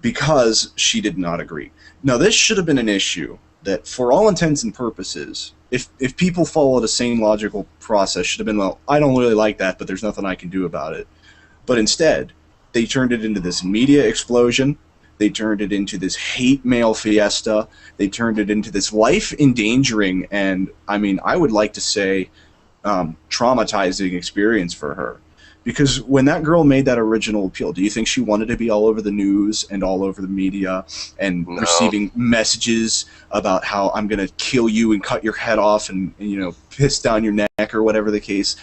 because she did not agree. Now, this should have been an issue that, for all intents and purposes, if people followed a sane, logical process, should have been, well, I don't really like that, but there's nothing I can do about it. But instead, they turned it into this media explosion. They turned it into this hate mail fiesta. They turned it into this life-endangering and, I would like to say, traumatizing experience for her. Because when that girl made that original appeal, do you think she wanted to be all over the news and all over the media and receiving messages about how I'm going to kill you and cut your head off and piss down your neck or whatever the case?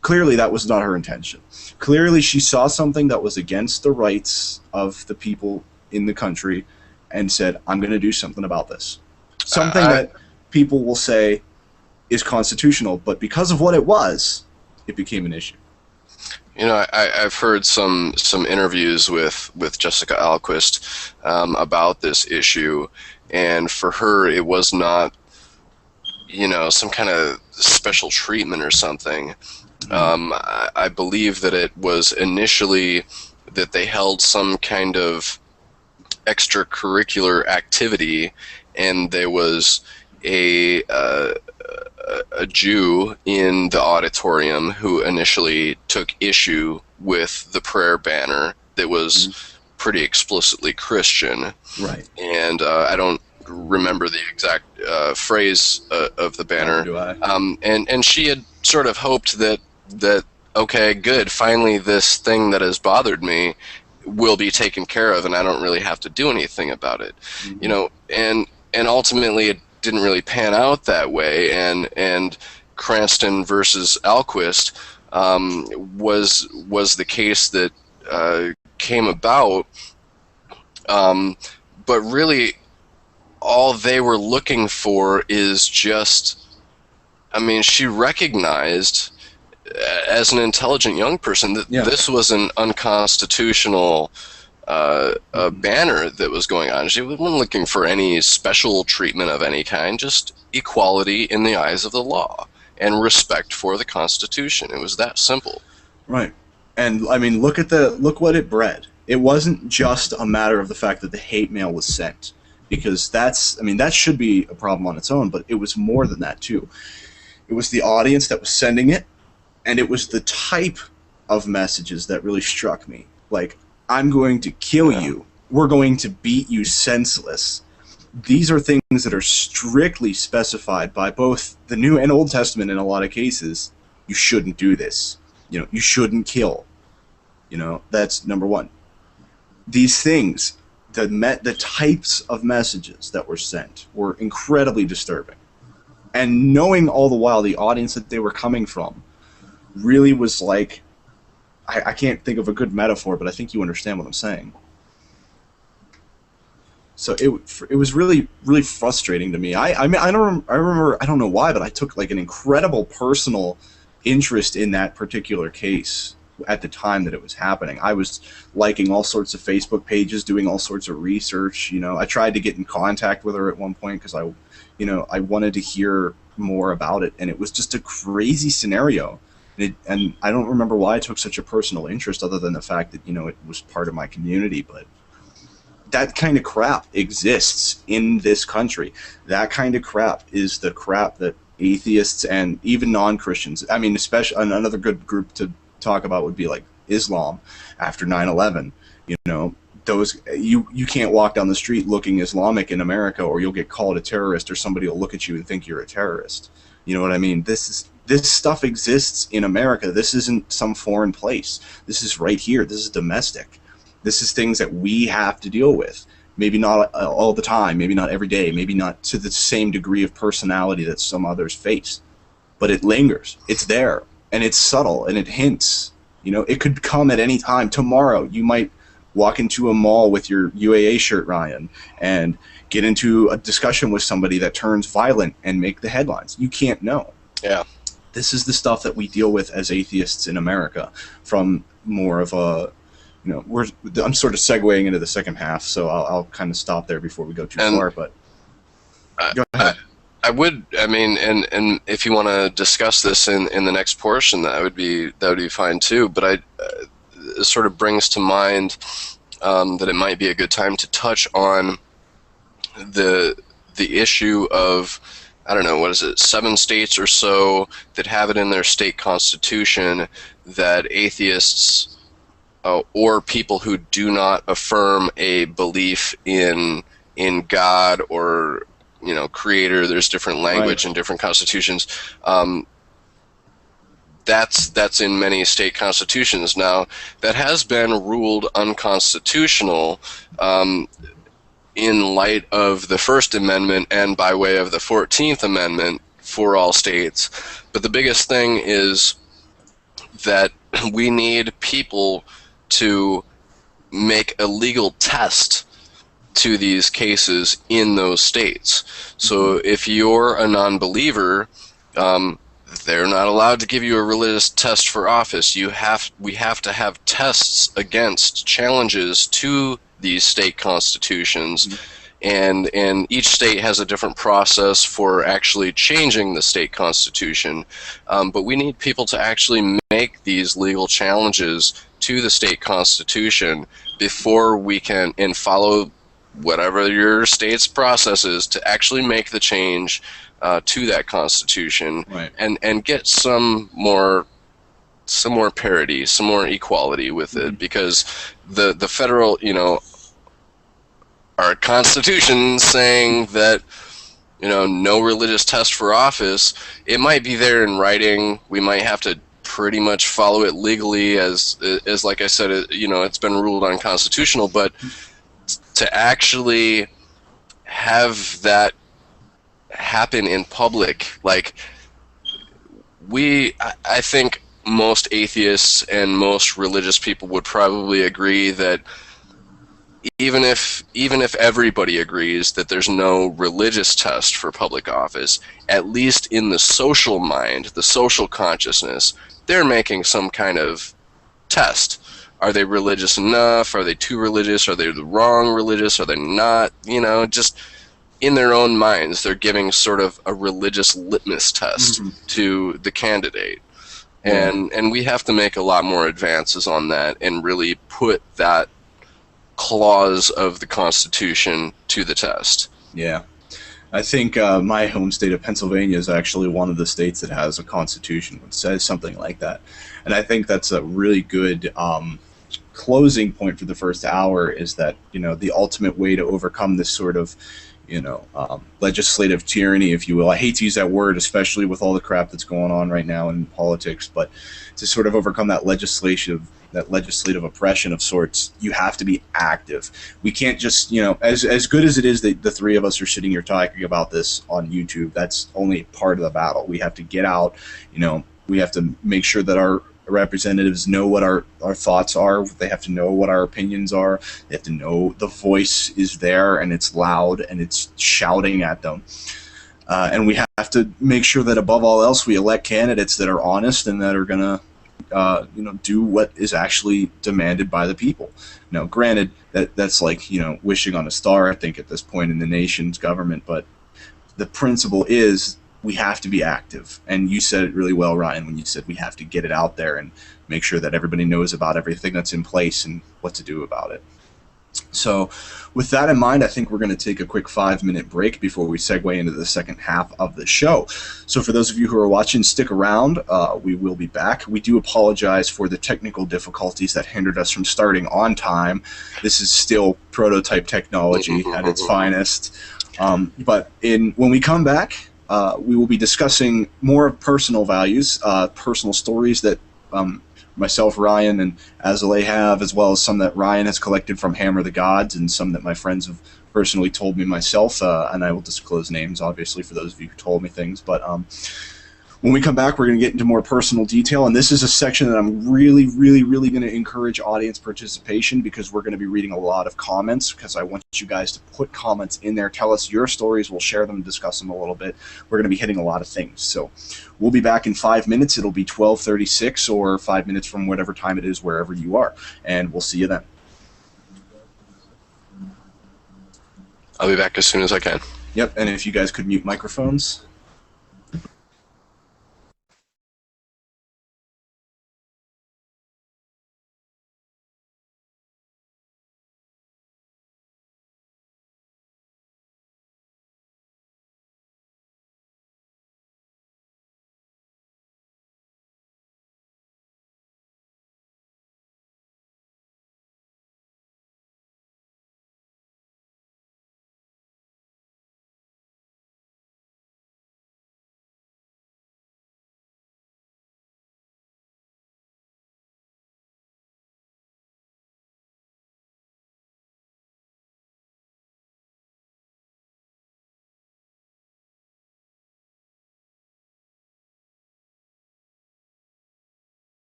Clearly, that was not her intention. Clearly, she saw something that was against the rights of the people in the country and said, I'm going to do something about this. Something that people will say is constitutional, but because of what it was, it became an issue. You know, I've heard some interviews with Jessica Alquist about this issue, and for her it was not, you know, some kind of special treatment or something. I believe that it was initially that they held some kind of extracurricular activity, and there was a Jew in the auditorium who initially took issue with the prayer banner that was pretty explicitly Christian. Right. And I don't remember the exact phrase of the banner. Neither do I. And she had sort of hoped that okay, good, finally this thing that has bothered me will be taken care of, and I don't really have to do anything about it. You know, and ultimately it didn't really pan out that way, and Cranston versus Alquist was the case that came about, but really all they were looking for is just, I mean, she recognized as an intelligent young person that this was an unconstitutional banner that was going on. She wasn't looking for any special treatment of any kind, just equality in the eyes of the law and respect for the Constitution. It was that simple. Right. And I mean, look what it bred. It wasn't just a matter of the fact that the hate mail was sent, because that should be a problem on its own, but it was more than that too. It was the audience that was sending it, and it was the type of messages that really struck me. Like, I'm going to kill you. We're going to beat you senseless. These are things that are strictly specified by both the New and Old Testament in a lot of cases. You shouldn't do this. You know, you shouldn't kill. You know, that's number one. These things, the types of messages that were sent were incredibly disturbing. And knowing all the while the audience that they were coming from really was like, I can't think of a good metaphor, but I think you understand what I'm saying. So it was really, really frustrating to me. I remember, I don't know why, but I took like an incredible personal interest in that particular case at the time that it was happening. I was liking all sorts of Facebook pages, doing all sorts of research. You know, I tried to get in contact with her at one point because I wanted to hear more about it, and it was just a crazy scenario. And I don't remember why I took such a personal interest, other than the fact that, you know, it was part of my community. But that kind of crap exists in this country. That kind of crap is the crap that atheists and even non-Christians, I mean, especially another good group to talk about would be like Islam after 9/11. You know, those you can't walk down the street looking Islamic in America, or you'll get called a terrorist, or somebody will look at you and think you're a terrorist. You know what I mean? This stuff exists in America. This isn't some foreign place. This is right here. This is domestic. This is things that we have to deal with. Maybe not all the time, maybe not every day, maybe not to the same degree of personality that some others face. But it lingers. It's there. And it's subtle, and it hints. You know, it could come at any time. Tomorrow, you might walk into a mall with your UAA shirt, Ryan, and get into a discussion with somebody that turns violent and make the headlines. You can't know. Yeah. This is the stuff that we deal with as atheists in America, from more of a, you know, I'm sort of segueing into the second half, so I'll kind of stop there before we go too far. But go ahead. I would, I mean, and if you want to discuss this in the next portion, that would be fine too. But it sort of brings to mind that it might be a good time to touch on the issue of, I don't know, what is it, 7 states or so that have it in their state constitution that atheists or people who do not affirm a belief in God or, you know, creator, there's different language in different constitutions. That's in many state constitutions. Now, that has been ruled unconstitutional in light of the First Amendment and by way of the 14th Amendment for all states. But the biggest thing is that we need people to make a legal test to these cases in those states. So if you're a non-believer, they're not allowed to give you a religious test for office. We have to have tests against challenges to these state constitutions, and each state has a different process for actually changing the state constitution. But we need people to actually make these legal challenges to the state constitution before we can, and follow whatever your state's process is to actually make the change to that constitution, right, and get some more parity, some more equality with it, because the federal, our constitution saying that, no religious test for office, it might be there in writing. We might have to pretty much follow it legally as like I said, it's been ruled unconstitutional, but to actually have that happen in public, like, I think most atheists and most religious people would probably agree that even if everybody agrees that there's no religious test for public office, at least in the social mind, the social consciousness, they're making some kind of test. Are they religious enough? Are they too religious? Are they the wrong religious? Are they not? Just in their own minds, they're giving sort of a religious litmus test to the candidate. And we have to make a lot more advances on that and really put that clause of the Constitution to the test. Yeah. I think my home state of Pennsylvania is actually one of the states that has a constitution that says something like that. And I think that's a really good closing point for the first hour, is that, the ultimate way to overcome this sort of, legislative tyranny, if you will. I hate to use that word, especially with all the crap that's going on right now in politics, but to sort of overcome that legislative oppression of sorts, you have to be active. We can't just, as good as it is that the three of us are sitting here talking about this on YouTube, that's only part of the battle. We have to get out, we have to make sure that our representatives know what our thoughts are. They have to know what our opinions are. They have to know the voice is there and it's loud and it's shouting at them. And we have to make sure that above all else, we elect candidates that are honest and that are going to do what is actually demanded by the people. Now, granted, that's like, wishing on a star, I think, at this point in the nation's government, but the principle is we have to be active. And you said it really well, Ryan, when you said we have to get it out there and make sure that everybody knows about everything that's in place and what to do about it. So with that in mind, I think we're going to take a quick 5-minute break before we segue into the second half of the show. So for those of you who are watching, stick around. We will be back. We do apologize for the technical difficulties that hindered us from starting on time. This is still prototype technology at its finest. But when we come back, we will be discussing more personal values, personal stories that myself, Ryan, and Azalea have, as well as some that Ryan has collected from Hammer the Gods, and some that my friends have personally told me myself, and I will disclose names, obviously, for those of you who told me things. But when we come back, we're going to get into more personal detail, and this is a section that I'm really, really, really going to encourage audience participation, because we're going to be reading a lot of comments, because I want you guys to put comments in there. Tell us your stories. We'll share them and discuss them a little bit. We're going to be hitting a lot of things. So we'll be back in 5 minutes. It'll be 12:36 or 5 minutes from whatever time it is, wherever you are, and we'll see you then. I'll be back as soon as I can. Yep, and if you guys could mute microphones.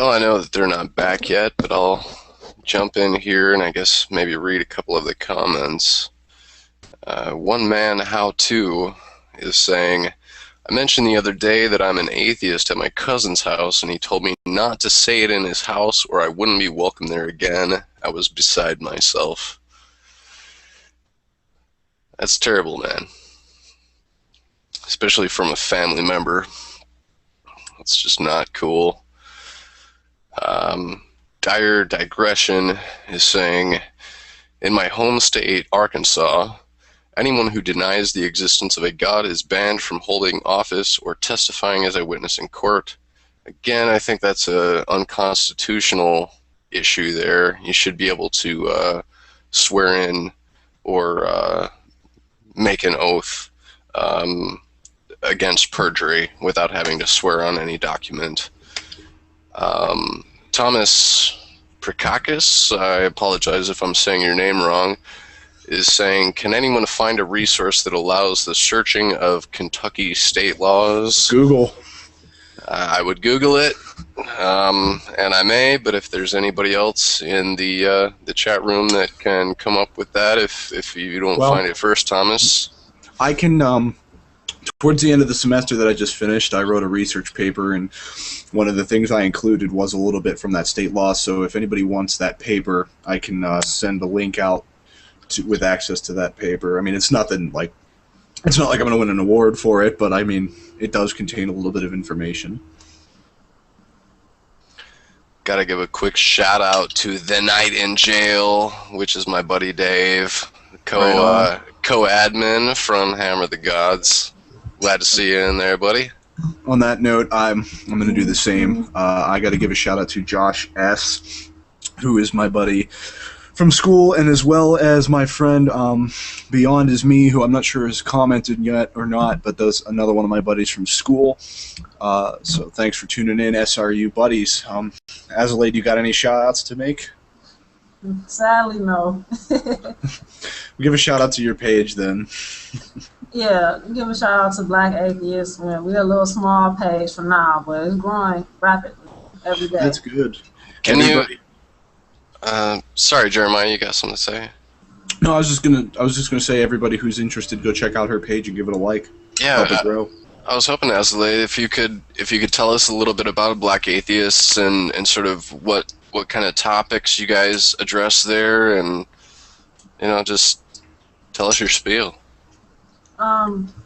Well, I know that they're not back yet, but I'll jump in here and I guess maybe read a couple of the comments. One man how-to is saying, I mentioned the other day that I'm an atheist at my cousin's house, and he told me not to say it in his house or I wouldn't be welcome there again. I was beside myself. That's terrible, man. Especially from a family member. That's just not cool. Dire Digression is saying, in my home state, Arkansas, anyone who denies the existence of a God is banned from holding office or testifying as a witness in court. Again, I think that's an unconstitutional issue there. You should be able to swear in or make an oath against perjury without having to swear on any document. Thomas Prokakis, I apologize if I'm saying your name wrong, is saying, can anyone find a resource that allows the searching of Kentucky state laws? Google. I would Google it, and I may, but if there's anybody else in the chat room that can come up with that, if you don't find it first, Thomas. I can, towards the end of the semester that I just finished, I wrote a research paper, and one of the things I included was a little bit from that state law, so if anybody wants that paper, I can send a link out with access to that paper. I mean, it's nothing like, it's not like I'm going to win an award for it, but I mean, it does contain a little bit of information. Got to give a quick shout out to The Night in Jail, which is my buddy Dave, co-admin from Hammer the Gods. Glad to see you in there, buddy. On that note, I'm going to do the same. I got to give a shout out to Josh S., who is my buddy from school, and as well as my friend Beyond Is Me, who I'm not sure has commented yet or not, but that's another one of my buddies from school. So thanks for tuning in, SRU buddies. Azalea, you got any shout-outs to make? Sadly, no. We'll give a shout-out to your page, then. Yeah, give a shout-out to Black Atheists. We're a little small page for now, but it's growing rapidly every day. That's good. Can you... sorry, Jeremiah, you got something to say? No, I was just gonna say, everybody who's interested, go check out her page and give it a like. Yeah, help it grow. I was hoping, Azalea, if you could tell us a little bit about Black Atheists and sort of what kind of topics you guys address there, and just tell us your spiel.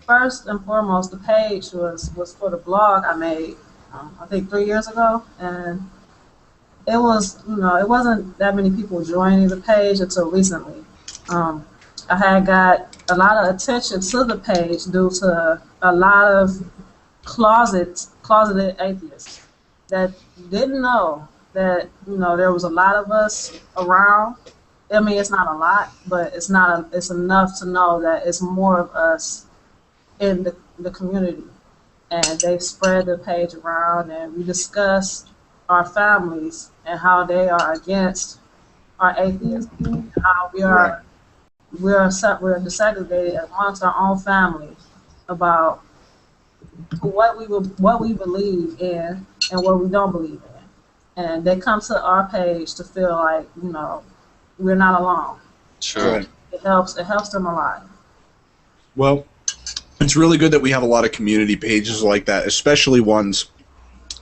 First and foremost, the page was for the blog I made, I think 3 years ago, and it was, it wasn't that many people joining the page until recently. I had got a lot of attention to the page due to a lot of closeted atheists that didn't know that, there was a lot of us around. I mean, it's not a lot, but it's enough to know that it's more of us in the community. And they spread the page around, and we discussed our families and how they are against our atheism, and how we're desegregated amongst our own family about what we believe in and what we don't believe in. And they come to our page to feel like, we're not alone. Sure. It helps them a lot. Well, it's really good that we have a lot of community pages like that, especially ones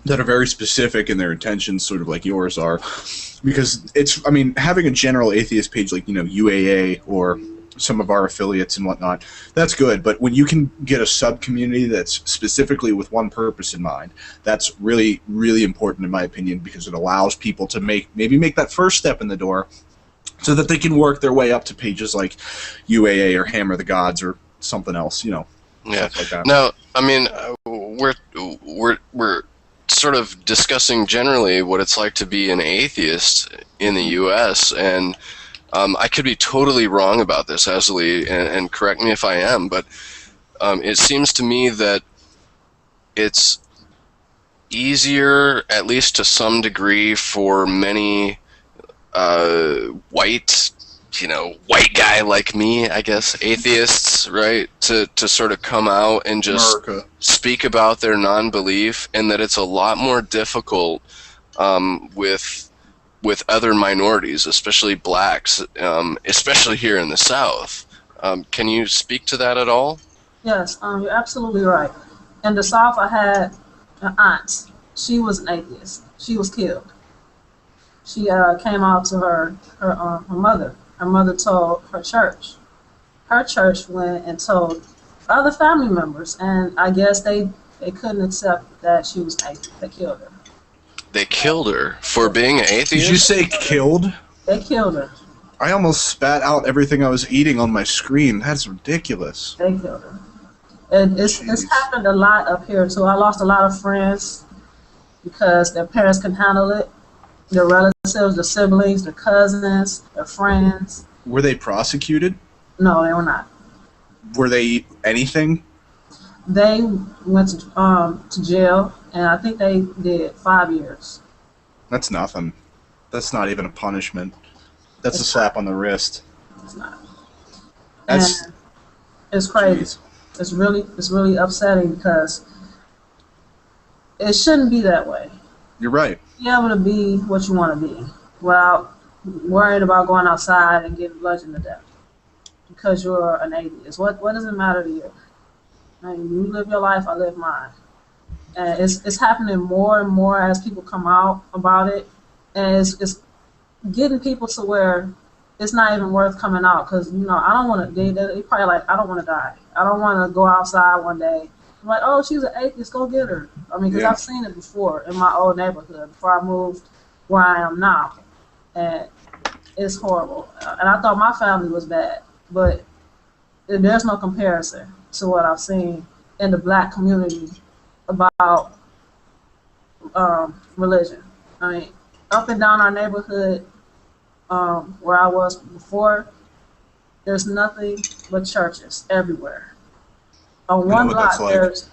that are very specific in their intentions, sort of like yours are, because having a general atheist page like, UAA or some of our affiliates and whatnot, that's good, but when you can get a sub-community that's specifically with one purpose in mind, that's really, really important in my opinion, because it allows people to maybe make that first step in the door so that they can work their way up to pages like UAA or Hammer the Gods or something else, Yeah. Stuff like that. No, we're sort of discussing generally what it's like to be an atheist in the U.S., and I could be totally wrong about this, Azalea, and correct me if I am, but it seems to me that it's easier, at least to some degree, for many white guy like me, I guess, atheists, right, to sort of come out and just speak about their non-belief, and that it's a lot more difficult with other minorities, especially blacks, especially here in the South. Can you speak to that at all? Yes, you're absolutely right. In the South, I had an aunt. She was an atheist. She was killed. She came out to her mother. Her mother told her church. Her church went and told other family members, and I guess they couldn't accept that she was atheist. They killed her. They killed her for being an atheist? Did you say killed? They killed her. I almost spat out everything I was eating on my screen. That's ridiculous. They killed her. And it's happened a lot up here, too. I lost a lot of friends because their parents couldn't handle it. Their relatives, their siblings, their cousins, their friends. Were they prosecuted? No, they were not. Were they anything? They went to jail, and I think they did 5 years. That's nothing. That's not even a punishment. That's a slap on the wrist. It's not. That's and it's crazy. Geez. It's really upsetting because it shouldn't be that way. You're right. Be able to be what you want to be without worrying about going outside and getting bludgeoned to death because you're an atheist. What does it matter to you? I mean, you live your life, I live mine. And it's happening more and more as people come out about it, and it's getting people to where it's not even worth coming out because I don't want to. They probably like, I don't want to die. I don't want to go outside one day. I'm like, oh, she's an atheist, go get her. I mean, because I've seen it before in my old neighborhood before I moved where I am now, and it's horrible. And I thought my family was bad, but there's no comparison to what I've seen in the black community about religion. I mean, up and down our neighborhood where I was before, there's nothing but churches everywhere. On one block,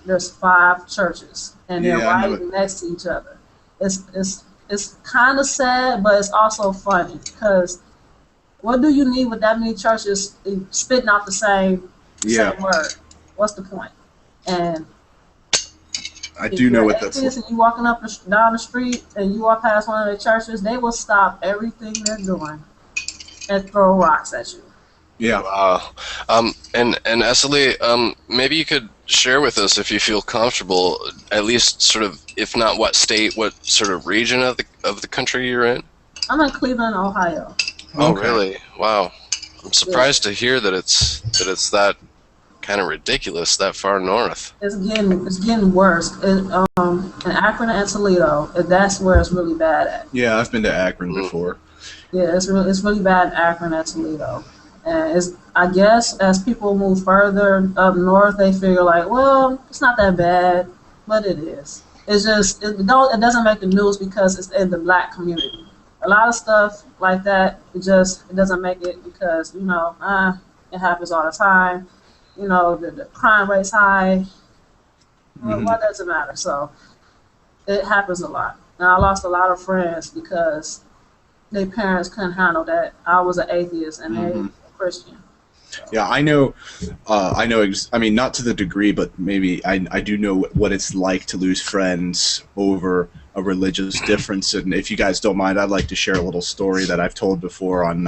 there's 5 churches, and they're right next to each other. It's kind of sad, but it's also funny because what do you need with that many churches spitting out the same word? What's the point? And I do know what that's like. And you walking up down the street and you walk past one of the churches, they will stop everything they're doing and throw rocks at you. Yeah. Wow. And Esali, maybe you could share with us, if you feel comfortable, at least sort of, if not what state, what sort of region of the country you're in? I'm in Cleveland, Ohio. Oh, really? Wow. I'm surprised to hear that it's that kind of ridiculous that far north. It's getting worse. In Akron and Toledo, that's where it's really bad at. Yeah, I've been to Akron before. Yeah, it's really bad in Akron and Toledo. And I guess as people move further up north, they figure like, well, it's not that bad, but it is. It's just it doesn't make the news because it's in the black community. A lot of stuff like that, it doesn't make it because it happens all the time. The crime rate's high. Well, what does it matter? So it happens a lot. And I lost a lot of friends because their parents couldn't handle that I was an atheist and they were Christian. So. Yeah, I know. I mean, not to the degree, but maybe I do know what it's like to lose friends over a religious difference. And if you guys don't mind, I'd like to share a little story that I've told before on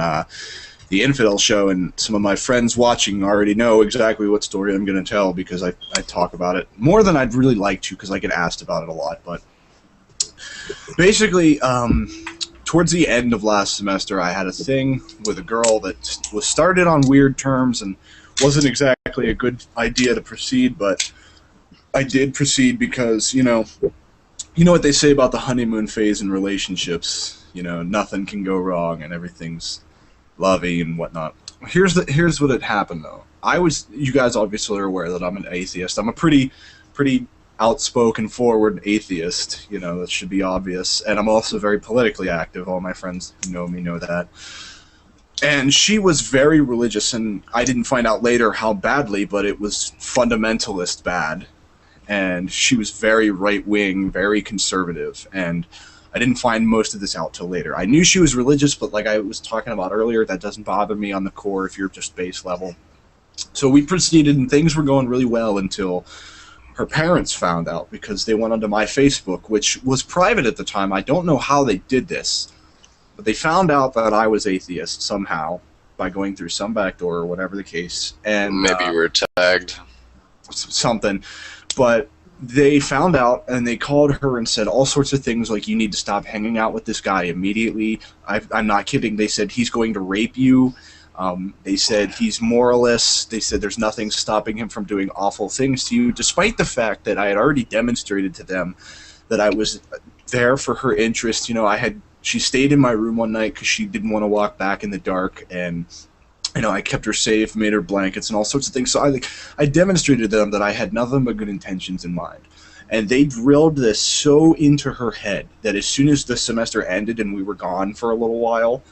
the Infidel Show, and some of my friends watching already know exactly what story I'm going to tell because I talk about it more than I'd really like to because I get asked about it a lot. But basically, towards the end of last semester, I had a thing with a girl that was started on weird terms and wasn't exactly a good idea to proceed, but I did proceed because, you know what they say about the honeymoon phase in relationships. Nothing can go wrong and everything's lovey and whatnot. Here's what had happened though. You guys obviously are aware that I'm an atheist. I'm a pretty outspoken, forward atheist. That should be obvious. And I'm also very politically active. All my friends who know me know that. And she was very religious, and I didn't find out later how badly, but it was fundamentalist bad. And she was very right-wing, very conservative, and I didn't find most of this out till later. I knew she was religious, but like I was talking about earlier, that doesn't bother me on the core if you're just base level. So we proceeded, and things were going really well until her parents found out because they went onto my Facebook, which was private at the time. I don't know how they did this, but they found out that I was atheist somehow by going through some back door or whatever the case. And maybe you were tagged. Something. But they found out, and they called her and said all sorts of things like, you need to stop hanging out with this guy immediately. I'm not kidding. They said he's going to rape you. They said he's moralist. They said there's nothing stopping him from doing awful things to you, despite the fact that I had already demonstrated to them that I was there for her interest. You know, she stayed in my room one night because she didn't want to walk back in the dark, and you know, I kept her safe, made her blankets, and all sorts of things. So I demonstrated to them that I had nothing but good intentions in mind. And they drilled this so into her head that as soon as the semester ended and we were gone for a little while,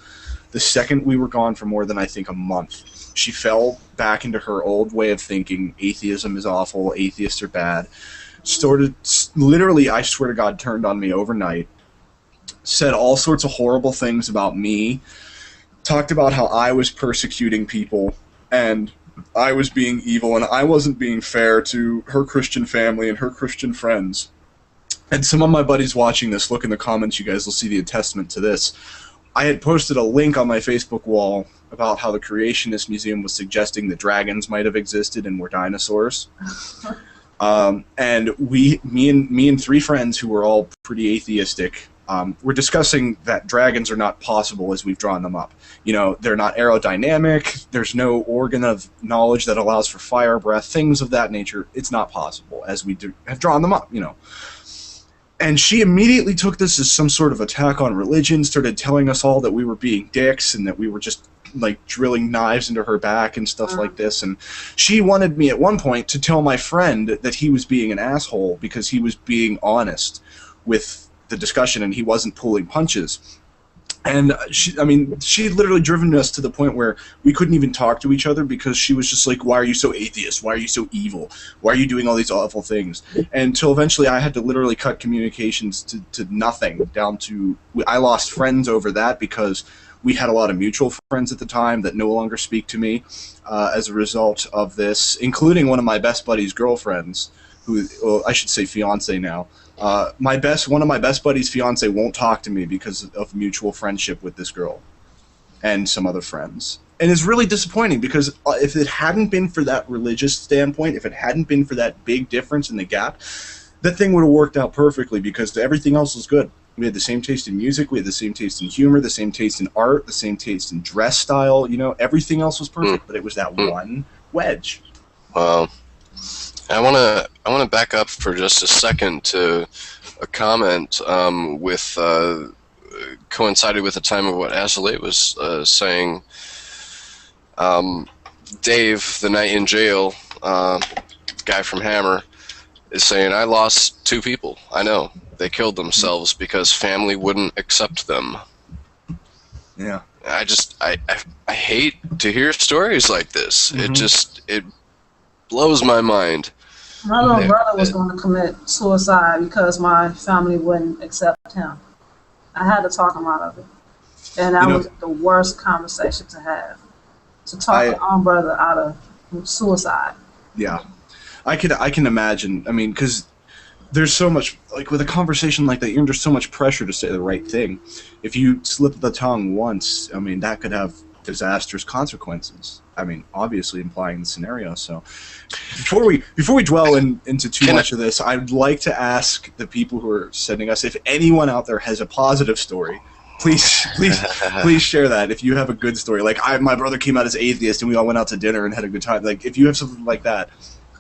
the second we were gone for more than, I think, a month, she fell back into her old way of thinking. Atheism is awful. Atheists are bad. Started, literally, I swear to God, turned on me overnight. Said all sorts of horrible things about me. Talked about how I was persecuting people and I was being evil and I wasn't being fair to her Christian family and her Christian friends. And some of my buddies watching this, look in the comments, you guys will see the attestment to this. I had posted a link on my Facebook wall about how the Creationist Museum was suggesting that dragons might have existed and were dinosaurs. And me and three friends who were all pretty atheistic, we're discussing that dragons are not possible as we've drawn them up. You know, they're not aerodynamic, there's no organ of knowledge that allows for fire, breath, things of that nature. It's not possible as we have drawn them up, you know. And she immediately took this as some sort of attack on religion, started telling us all that we were being dicks and that we were just, like, drilling knives into her back and stuff like this. And she wanted me at one point to tell my friend that he was being an asshole because he was being honest with the discussion and he wasn't pulling punches. And she literally driven us to the point where we couldn't even talk to each other because she was just like, why are you so atheist? Why are you so evil? Why are you doing all these awful things? Until eventually I had to literally cut communications to nothing, down to, I lost friends over that because we had a lot of mutual friends at the time that no longer speak to me as a result of this, including one of my best buddy's girlfriends, who, well, I should say fiance now. One of my best buddies' fiance won't talk to me because of mutual friendship with this girl and some other friends. And it's really disappointing because if it hadn't been for that religious standpoint, if it hadn't been for that big difference in the gap, that thing would have worked out perfectly because everything else was good. We had the same taste in music, we had the same taste in humor, the same taste in art, the same taste in dress style, you know, everything else was perfect, but it was that one wedge. Wow. I want to back up for just a second to a comment coincided with the time of what Azalea was saying. Dave, the night in jail, guy from Hammer, is saying, I lost 2 people. I know. They killed themselves because family wouldn't accept them. Yeah. I hate to hear stories like this. It blows my mind. My little brother was going to commit suicide because my family wouldn't accept him. I had to talk him out of it. And that was the worst conversation to have. To talk your own brother out of suicide. Yeah. I can imagine. I mean, because there's so much, like with a conversation like that, you're under so much pressure to say the right thing. If you slip the tongue once, I mean, that could have disastrous consequences. I mean, obviously implying the scenario. So before we dwell into too much of this, I'd like to ask the people who are sending us, if anyone out there has a positive story, please share that. If you have a good story, like my brother came out as atheist and we all went out to dinner and had a good time. Like if you have something like that,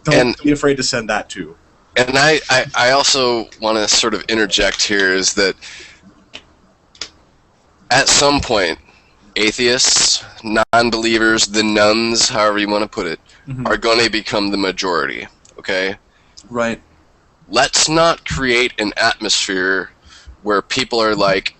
don't be afraid to send that too. And I also want to sort of interject here is that at some point, atheists, non-believers, the nuns, however you want to put it, are going to become the majority, okay? Right. Let's not create an atmosphere where people are like,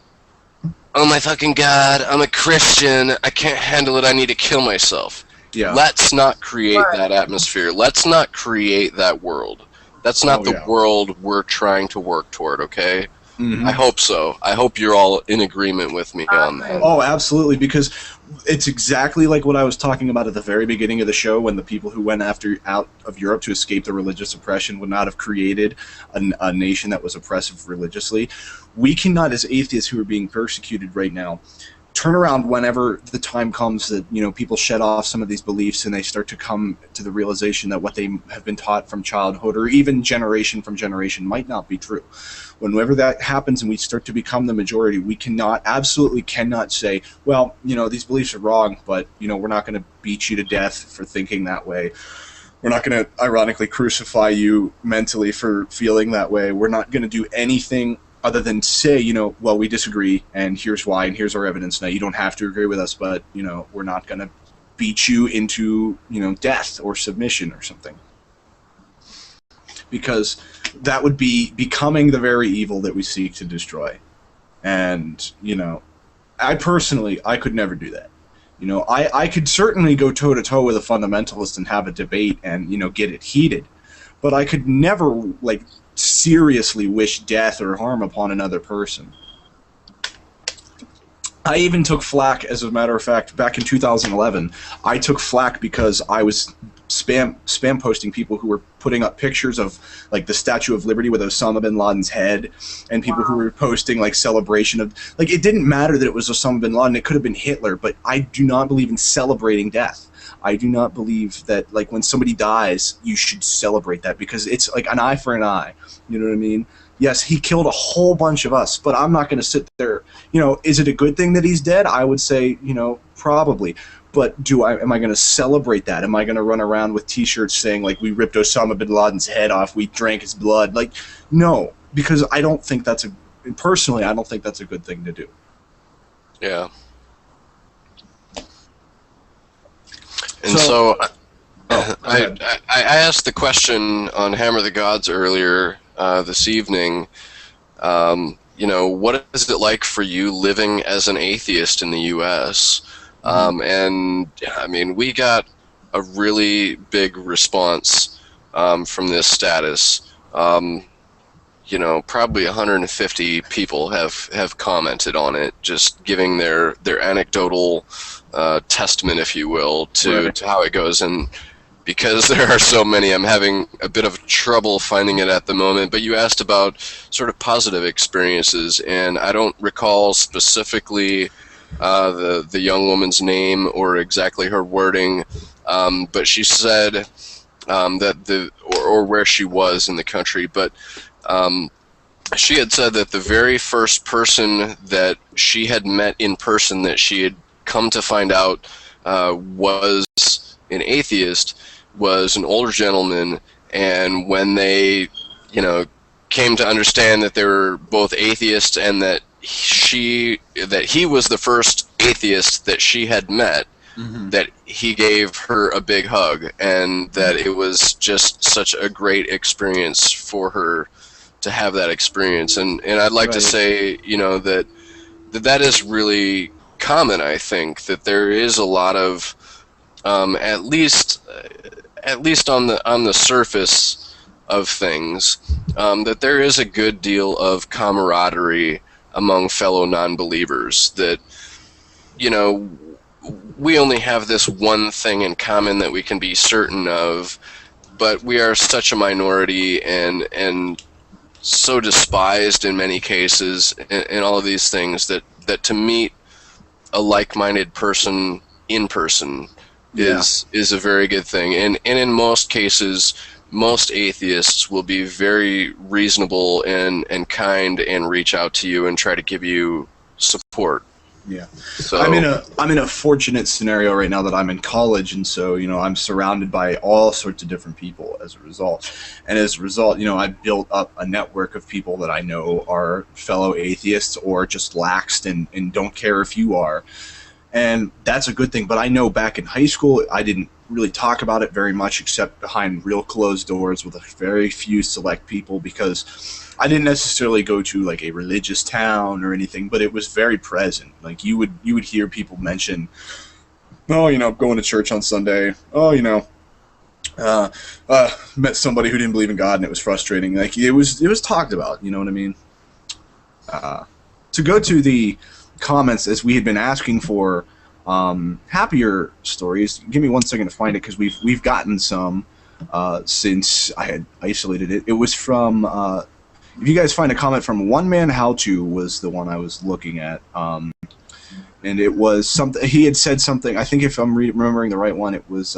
oh my fucking God, I'm a Christian, I can't handle it, I need to kill myself. Yeah. Let's not create that atmosphere. Let's not create that world. That's not the world we're trying to work toward, okay? I hope so. I hope you're all in agreement with me on that. Oh, absolutely, because it's exactly like what I was talking about at the very beginning of the show, when the people who went out of Europe to escape the religious oppression would not have created a nation that was oppressive religiously. We cannot, as atheists who are being persecuted right now, turn around whenever the time comes that, you know, people shed off some of these beliefs and they start to come to the realization that what they have been taught from childhood or even generation from generation might not be true. Whenever that happens and we start to become the majority, we absolutely cannot say, well, you know, these beliefs are wrong, but, you know, we're not going to beat you to death for thinking that way. We're not going to ironically crucify you mentally for feeling that way. We're not going to do anything other than say, you know, well, we disagree, and here's why, and here's our evidence. Now, you don't have to agree with us, but, you know, we're not going to beat you into, you know, death or submission or something. Because that would be becoming the very evil that we seek to destroy. And, you know, I could never do that. You know, I could certainly go toe-to-toe with a fundamentalist and have a debate and, you know, get it heated. But I could never, like, seriously wish death or harm upon another person. I even took flack, as a matter of fact, back in 2011. I took flack because I was spam posting people who were putting up pictures of, like, the Statue of Liberty with Osama bin Laden's head, and people who were posting, like, celebration of, like, it didn't matter that it was Osama bin Laden, it could have been Hitler, but I do not believe in celebrating death. I do not believe that, like, when somebody dies, you should celebrate that, because it's like an eye for an eye. You know what I mean? Yes, he killed a whole bunch of us, but I'm not going to sit there. You know, is it a good thing that he's dead? I would say, you know, probably. But am I going to celebrate that? Am I going to run around with T-shirts saying, like, we ripped Osama bin Laden's head off, we drank his blood? Like, no, because I don't think personally, I don't think that's a good thing to do. Yeah. And so I asked the question on Hammer the Gods earlier this evening, you know, what is it like for you living as an atheist in the U.S.? And, I mean, we got a really big response from this status. You know, probably 150 people have commented on it, just giving their anecdotal testament, if you will, to how it goes. And because there are so many, I'm having a bit of trouble finding it at the moment. But you asked about sort of positive experiences, and I don't recall specifically the young woman's name or exactly her wording, but she said that or where she was in the country, but she had said that the very first person that she had met in person that she had come to find out was an atheist was an older gentleman, and when they, you know, came to understand that they were both atheists and that he was the first atheist that she had met, that he gave her a big hug, and that it was just such a great experience for her to have that experience. And I'd like to say, you know, that is really common. I think that there is a lot of at least on the surface of things, that there is a good deal of camaraderie among fellow non-believers, that, you know, we only have this one thing in common that we can be certain of, but we are such a minority and so despised in many cases, and all of these things, that to meet a like-minded person in person is a very good thing. And in most cases, most atheists will be very reasonable and kind and reach out to you and try to give you support. Yeah. So I'm in a fortunate scenario right now that I'm in college, and so, you know, I'm surrounded by all sorts of different people as a result. And as a result, you know, I've built up a network of people that I know are fellow atheists or just laxed and don't care if you are. And that's a good thing. But I know back in high school, I didn't really talk about it very much except behind real closed doors with a very few select people, because I didn't necessarily go to, like, a religious town or anything, but it was very present. Like, you would hear people mention, oh, you know, going to church on Sunday. Oh, you know, met somebody who didn't believe in God and it was frustrating. Like, it was talked about. You know what I mean? To go to the comments, as we had been asking for happier stories. Give me 1 second to find it, because we've gotten some since I had isolated it. It was from if you guys find a comment from One Man How To was the one I was looking at, and it was something he had said something. I think if I'm remembering the right one, it was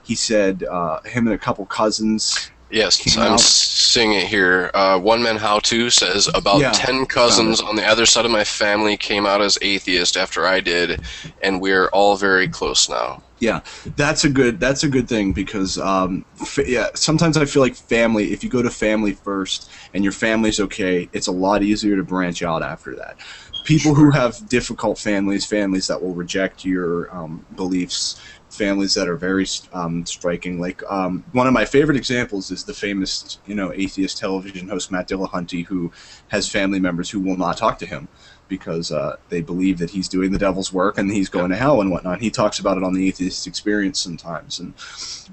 he said him and a couple cousins. Yes, I'm seeing it here. One Man How To says, about 10 cousins on the other side of my family came out as atheist after I did, and we're all very close now. Yeah, that's a good thing, because sometimes I feel like family, if you go to family first and your family's okay, it's a lot easier to branch out after that. People who have difficult families that will reject your beliefs, families that are very striking. Like one of my favorite examples is the famous, atheist television host Matt Dillahunty, who has family members who will not talk to him because they believe that he's doing the devil's work and he's going to hell and whatnot. He talks about it on the Atheist Experience sometimes, and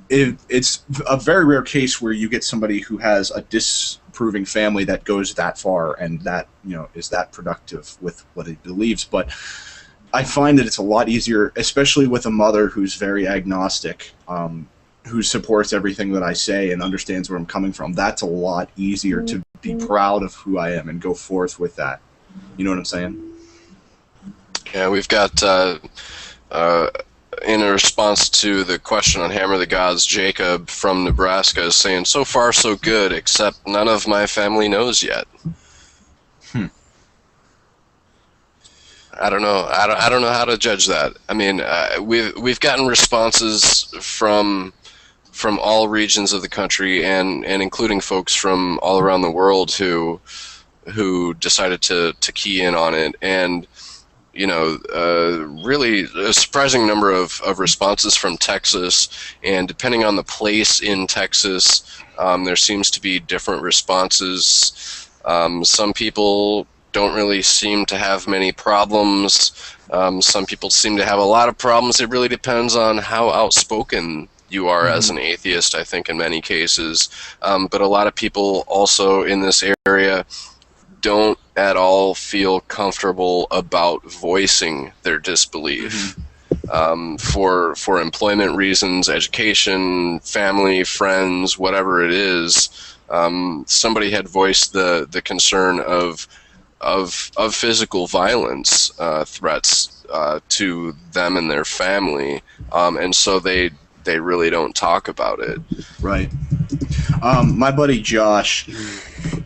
it's a very rare case where you get somebody who has a disproving family that goes that far and that is that productive with what he believes. But I find that it's a lot easier, especially with a mother who's very agnostic, who supports everything that I say and understands where I'm coming from. That's a lot easier to be proud of who I am and go forth with that. You know what I'm saying? Yeah, we've got, in a response to the question on Hammer the Gods, Jacob from Nebraska is saying, so far so good, except none of my family knows yet. I don't know. I don't know how to judge that. I mean, we've gotten responses from all regions of the country, and including folks from all around the world who decided to key in on it, and really a surprising number of responses from Texas, and depending on the place in Texas, there seems to be different responses. Some people don't really seem to have many problems. Some people seem to have a lot of problems. It really depends on how outspoken you are as an atheist, I think, in many cases. But a lot of people also in this area don't at all feel comfortable about voicing their disbelief. For employment reasons, education, family, friends, whatever it is. Somebody had voiced the concern of physical violence threats to them and their family, and so they really don't talk about it. Right. My buddy Josh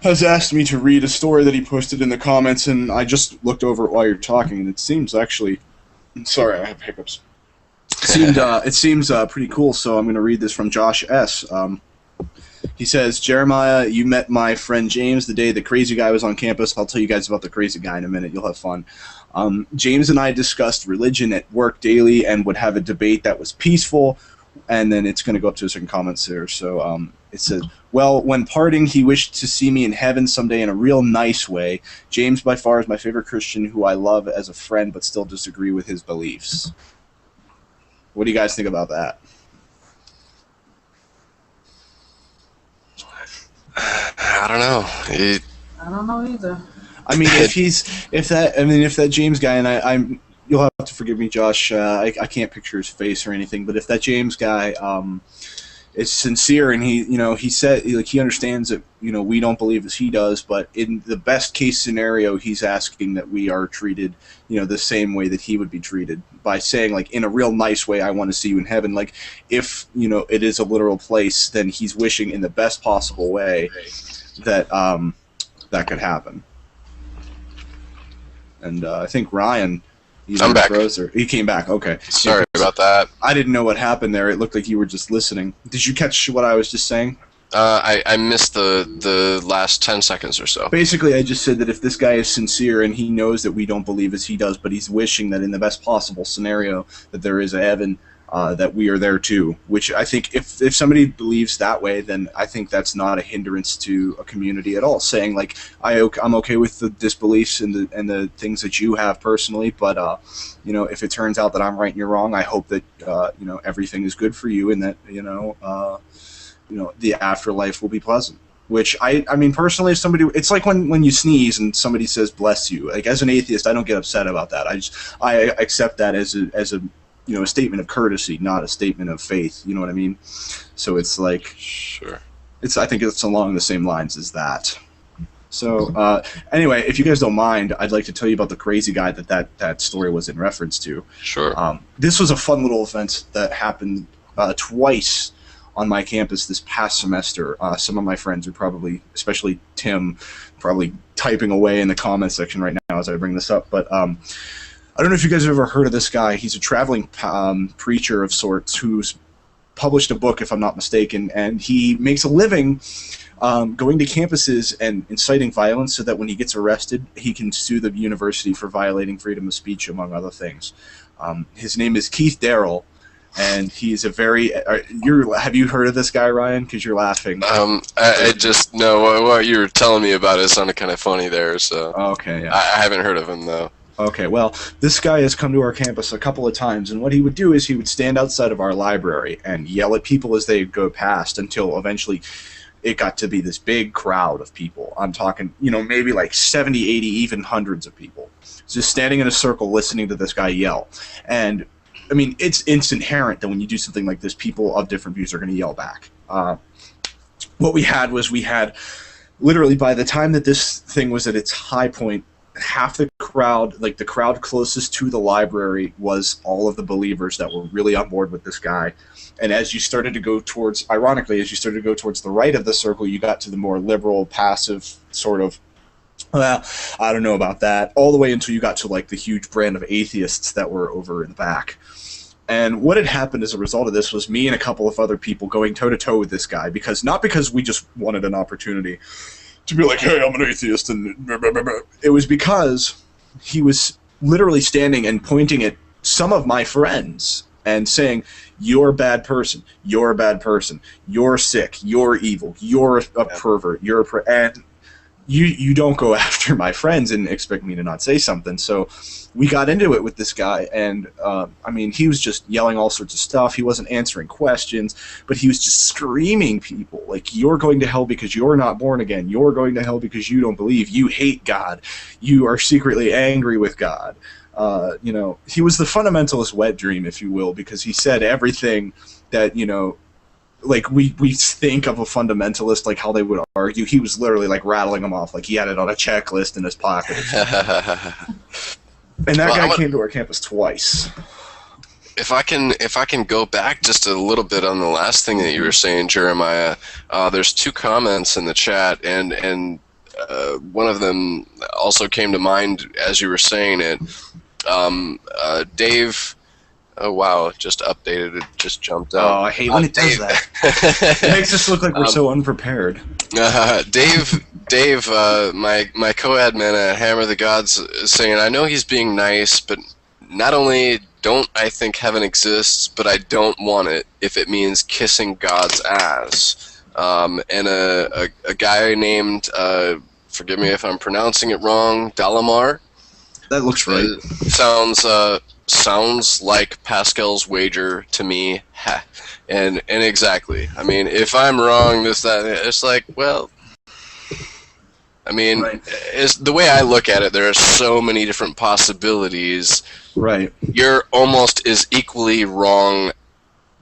has asked me to read a story that he posted in the comments, and I just looked over it while you're talking, and it seems actually... Sorry, I have hiccups. It seems pretty cool, so I'm going to read this from Josh S. He says, Jeremiah, you met my friend James the day the crazy guy was on campus. I'll tell you guys about the crazy guy in a minute. You'll have fun. James and I discussed religion at work daily and would have a debate that was peaceful. And then it's going to go up to a certain comments there. So it says, well, when parting, he wished to see me in heaven someday in a real nice way. James, by far, is my favorite Christian who I love as a friend but still disagree with his beliefs. What do you guys think about that? I don't know. I don't know either. I mean, if that James guy, and you'll have to forgive me, Josh. I can't picture his face or anything, but if that James guy is sincere and he said he understands that we don't believe as he does, but in the best case scenario, he's asking that we are treated the same way that he would be treated by saying in a real nice way, I want to see you in heaven. Like if it is a literal place, then he's wishing in the best possible way that that could happen. And I think Ryan. I'm back. He came back. Okay. Sorry about that. I didn't know what happened there. It looked like you were just listening. Did you catch what I was just saying? I missed the last 10 seconds or so. Basically, I just said that if this guy is sincere and he knows that we don't believe as he does, but he's wishing that in the best possible scenario that there is a heaven, that we are there too. Which I think if somebody believes that way, then I think that's not a hindrance to a community at all. Saying I'm okay with the disbeliefs and the things that you have personally, but if it turns out that I'm right and you're wrong, I hope that everything is good for you and that the afterlife will be pleasant. Which I mean, personally, if somebody, it's like when you sneeze and somebody says "bless you." Like, as an atheist, I don't get upset about that. I accept that as a a statement of courtesy, not a statement of faith. You know what I mean? So it's like, sure. I think it's along the same lines as that. So anyway, if you guys don't mind, I'd like to tell you about the crazy guy that story was in reference to. Sure. This was a fun little event that happened twice on my campus this past semester. Some of my friends are probably, especially Tim, probably typing away in the comment section right now as I bring this up. But I don't know if you guys have ever heard of this guy. He's a traveling preacher of sorts who's published a book, if I'm not mistaken, and he makes a living going to campuses and inciting violence so that when he gets arrested, he can sue the university for violating freedom of speech, among other things. His name is Keith Darrell. And he's a very. Have you heard of this guy, Ryan? Because you're laughing. I just know what you were telling me about it sounded kind of funny there. So okay, yeah. I haven't heard of him though. Okay, well, this guy has come to our campus a couple of times, and what he would do is he would stand outside of our library and yell at people as they go past until eventually it got to be this big crowd of people. I'm talking, maybe like 70, 80, even hundreds of people, just standing in a circle listening to this guy yell. And I mean, it's inherent that when you do something like this, people of different views are going to yell back. What we had literally, by the time that this thing was at its high point, half the crowd, like the crowd closest to the library, was all of the believers that were really on board with this guy. And as you started to go towards, ironically, as you started to go towards the right of the circle, you got to the more liberal, passive sort of, well, I don't know about that, all the way until you got to like the huge brand of atheists that were over in the back. And what had happened as a result of this was me and a couple of other people going toe-to-toe with this guy, not because we just wanted an opportunity to be like, hey, I'm an atheist, and blah, blah, blah, blah. It was because he was literally standing and pointing at some of my friends and saying, you're a bad person, you're a bad person, you're sick, you're evil, you're a pervert, and you don't go after my friends and expect me to not say something. So we got into it with this guy, and I mean, he was just yelling all sorts of stuff. He wasn't answering questions, but he was just screaming people like, you're going to hell because you're not born again. You're going to hell because you don't believe. You hate God. You are secretly angry with God. He was the fundamentalist wet dream, if you will, because he said everything that, like we think of a fundamentalist, like how they would argue. He was literally like rattling them off, like he had it on a checklist in his pocket. And that guy came to our campus twice. If I can go back just a little bit on the last thing that you were saying, Jeremiah, there's two comments in the chat, and one of them also came to mind as you were saying it. Dave. Oh wow! Just updated. It just jumped out. Oh, I hate when it does that. It makes us look like we're so unprepared. Dave, my co-admin at Hammer the Gods, is saying, I know he's being nice, but not only don't I think heaven exists, but I don't want it if it means kissing God's ass. And a guy named, forgive me if I'm pronouncing it wrong, Dalamar. That looks right. Sounds like Pascal's wager to me. Ha. And exactly. I mean, if I'm wrong, it's like, well, I mean, right. It's the way I look at it, there are so many different possibilities. Right. You're almost as equally wrong,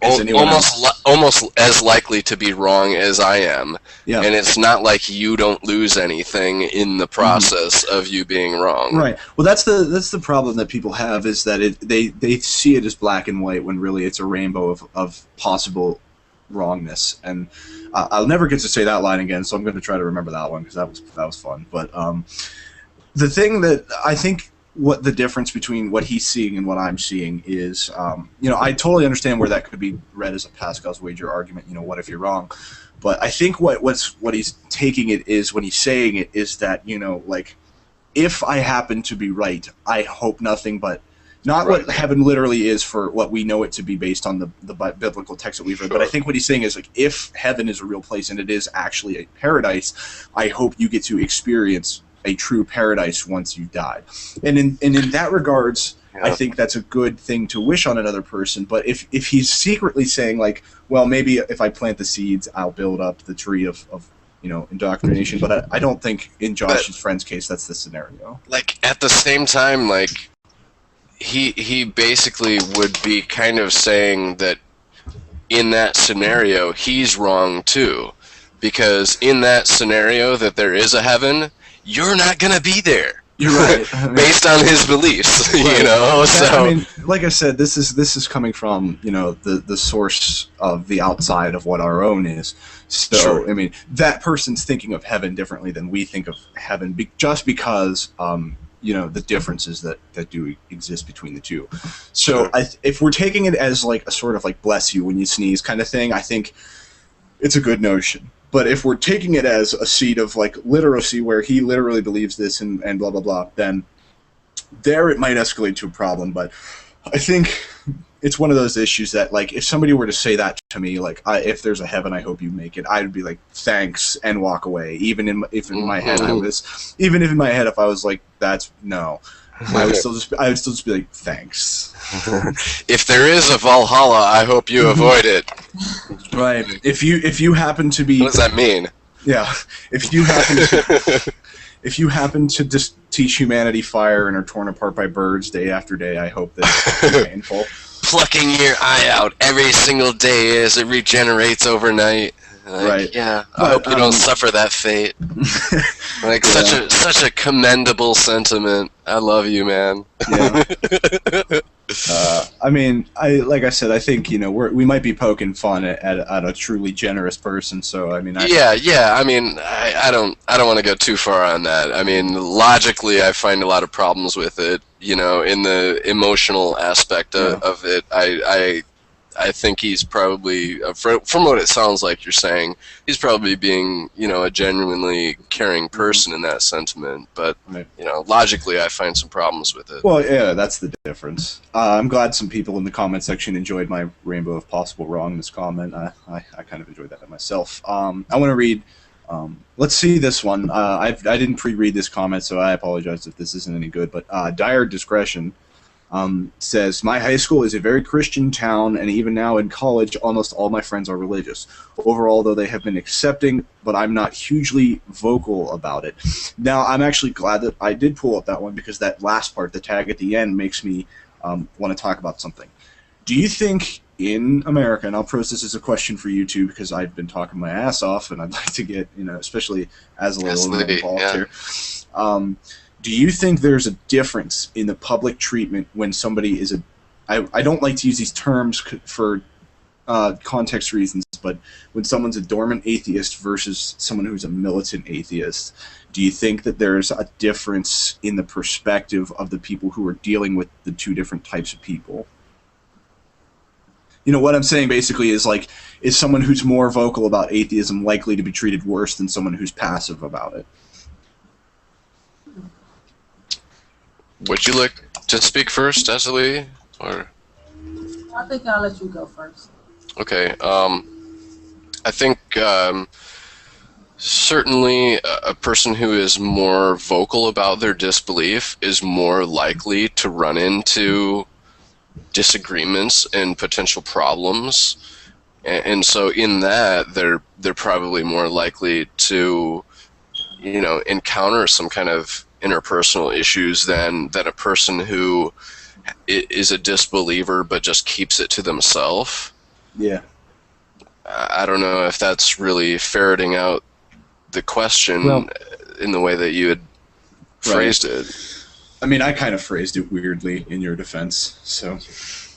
almost as likely to be wrong as I am. Yeah. And it's not like you don't lose anything in the process of you being wrong. Right. Well, that's the problem that people have, is that they see it as black and white when really it's a rainbow of possible wrongness. And I'll never get to say that line again, so I'm going to try to remember that one because that was fun. But the thing that I think, what the difference between what he's seeing and what I'm seeing is, I totally understand where that could be read as a Pascal's wager argument. What if you're wrong? But I think what he's taking it is, when he's saying it, is that, like, if I happen to be right, I hope nothing but, not right. What heaven literally is for what we know it to be based on the biblical text that we've read. Sure. But I think what he's saying is, like, if heaven is a real place and it is actually a paradise, I hope you get to experience a true paradise once you died. And in that regards, yeah. I think that's a good thing to wish on another person. But if he's secretly saying, like, well, maybe if I plant the seeds, I'll build up the tree of indoctrination. But I don't think in Josh's friend's case that's the scenario. Like, at the same time, like, he basically would be kind of saying that in that scenario, he's wrong too. Because in that scenario that there is a heaven, you're not going to be there. You're right. Based on his beliefs, right. So I mean, like I said, this is coming from, the source of the outside of what our own is. So, sure. I mean, that person's thinking of heaven differently than we think of heaven, just because, the differences that do exist between the two. So if we're taking it as like a sort of like bless you when you sneeze kind of thing, I think it's a good notion. But if we're taking it as a seed of like literacy where he literally believes this and blah, blah, blah, then there it might escalate to a problem. But I think it's one of those issues that, like, if somebody were to say that to me, like, if there's a heaven, I hope you make it, I'd be like, thanks, and walk away. Even if in my head if I was like, that's no, I would still just be like, thanks. If there is a Valhalla, I hope you avoid it. Right. If you happen to be, what does that mean? Yeah. If you happen to just teach humanity fire and are torn apart by birds day after day, I hope that it's painful. Plucking your eye out every single day as it regenerates overnight. Like, right. Yeah. I hope you don't suffer that fate. Like, such a commendable sentiment. I love you, man. Yeah. I mean, like I said, I think we might be poking fun at a truly generous person. So I mean, yeah. I mean, I don't want to go too far on that. I mean, logically, I find a lot of problems with it. In the emotional aspect of it, I think he's probably, from what it sounds like you're saying, he's probably being, a genuinely caring person in that sentiment. But, logically, I find some problems with it. Well, yeah, that's the difference. I'm glad some people in the comment section enjoyed my Rainbow of Possible Wrongness comment. I kind of enjoyed that myself. I want to read, let's see this one. I didn't pre-read this comment, so I apologize if this isn't any good. But Dire Discretion says, my high school is a very Christian town, and even now in college, almost all my friends are religious. Overall, though, they have been accepting, but I'm not hugely vocal about it. Now, I'm actually glad that I did pull up that one, because that last part, the tag at the end, makes me want to talk about something. Do you think in America, and I'll pose this as a question for you too, because I've been talking my ass off, and I'd like to get, especially as a little bit involved here. Do you think there's a difference in the public treatment when somebody is I don't like to use these terms for context reasons, but when someone's a dormant atheist versus someone who's a militant atheist, do you think that there's a difference in the perspective of the people who are dealing with the two different types of people? What I'm saying basically is, like, is someone who's more vocal about atheism likely to be treated worse than someone who's passive about it? Would you like to speak first, Cecily? Or? I think I'll let you go first. Okay. I think certainly a person who is more vocal about their disbelief is more likely to run into disagreements and potential problems. And so in that, they're probably more likely to, encounter some kind of interpersonal issues than a person who is a disbeliever but just keeps it to themselves. Yeah. I don't know if that's really ferreting out the question in the way that you had phrased it. I mean, I kind of phrased it weirdly in your defense, so.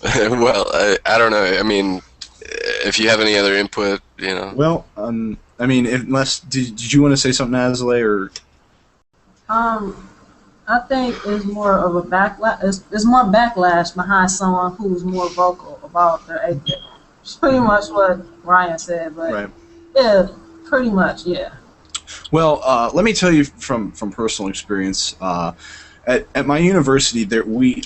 Well, I don't know. I mean, if you have any other input, Well, I mean, unless did you want to say something, Azalea, or? I think it's more of a backlash. It's more backlash behind someone who's more vocal about their atheism. It's pretty much what Ryan said, but yeah, pretty much, yeah. Well, let me tell you from personal experience. At my university,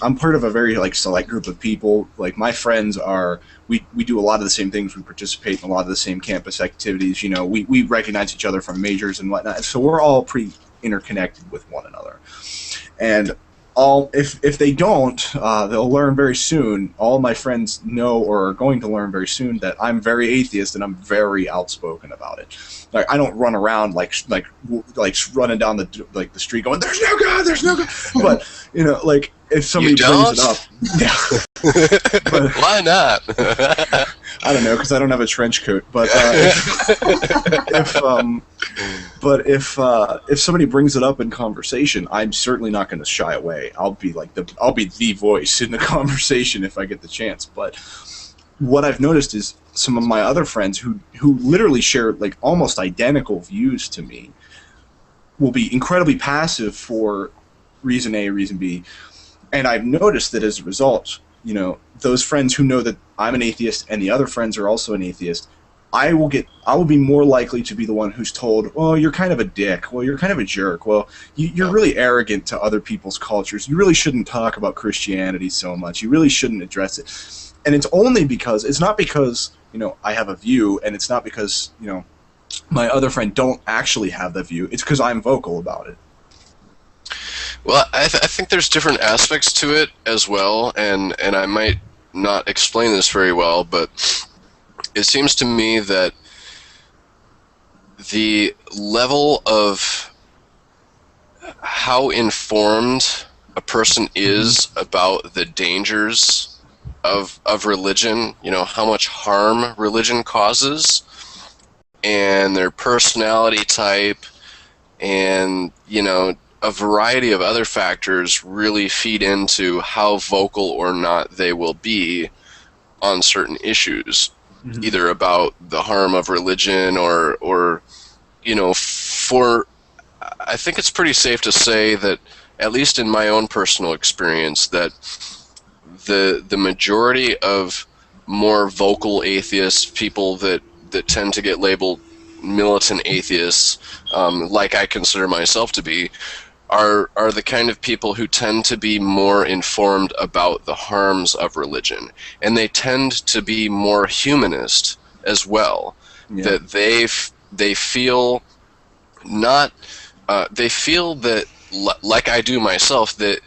I'm part of a very select group of people. Like, my friends are, we do a lot of the same things. We participate in a lot of the same campus activities. We recognize each other from majors and whatnot. So we're all pretty interconnected with one another. And if they don't, they'll learn very soon. All my friends know or are going to learn very soon that I'm very atheist and I'm very outspoken about it. Like, I don't run around like running down the street going, "There's no God, there's no God." But like if somebody brings it up, but, why not? I don't know, because I don't have a trench coat. But if somebody brings it up in conversation, I'm certainly not going to shy away. I'll be the voice in the conversation if I get the chance. But what I've noticed is some of my other friends who literally share like almost identical views to me will be incredibly passive for reason A, reason B, and I've noticed that as a result, those friends who know that I'm an atheist and the other friends are also an atheist, I will be more likely to be the one who's told, "Well, you're kind of a dick. Well, you're kind of a jerk. Well, you're really arrogant to other people's cultures. You really shouldn't talk about Christianity so much. You really shouldn't address it." And it's not because I have a view, and it's not because my other friend don't actually have that view. It's because I'm vocal about it. Well, I think there's different aspects to it as well, and I might not explain this very well, but it seems to me that the level of how informed a person is about the dangers of religion, how much harm religion causes, and their personality type, and a variety of other factors really feed into how vocal or not they will be on certain issues, either about the harm of religion or I think it's pretty safe to say that, at least in my own personal experience, that the majority of more vocal atheists, people that tend to get labeled militant atheists, like I consider myself to be, are the kind of people who tend to be more informed about the harms of religion, and they tend to be more humanist as well. Yeah. That they feel not they feel that, like I do myself, that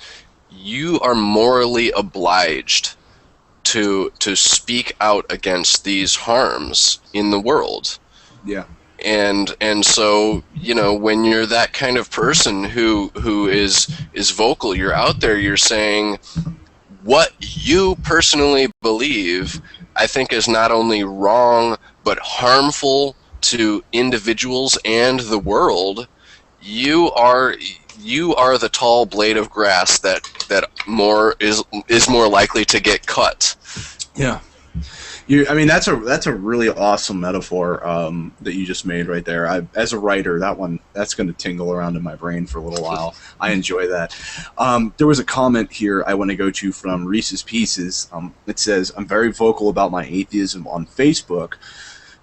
you are morally obliged to speak out against these harms in the world. Yeah. And so, when you're that kind of person who is vocal, you're out there, you're saying what you personally believe, I think, is not only wrong but harmful to individuals and the world. You are the tall blade of grass that is more likely to get cut. Yeah. That's a really awesome metaphor that you just made right there. As a writer, that's going to tingle around in my brain for a little while. I enjoy that. There was a comment here I want to go to from Reese's Pieces. It says, "I'm very vocal about my atheism on Facebook.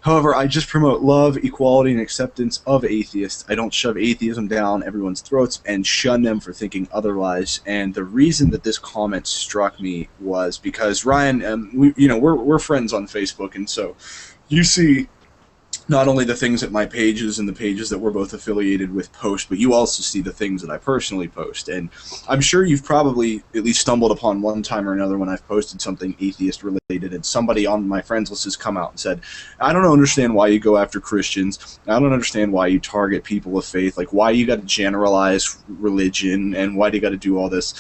However, I just promote love, equality, and acceptance of atheists. I don't shove atheism down everyone's throats and shun them for thinking otherwise." And the reason that this comment struck me was because, Ryan, we're friends on Facebook, and so you see not only the things that my pages and the pages that we're both affiliated with post, but you also see the things that I personally post. And I'm sure you've probably at least stumbled upon one time or another when I've posted something atheist related and somebody on my friends list has come out and said, "I don't understand why you go after Christians. I don't understand why you target people of faith. Like, why you got to generalize religion and why do you got to do all this?"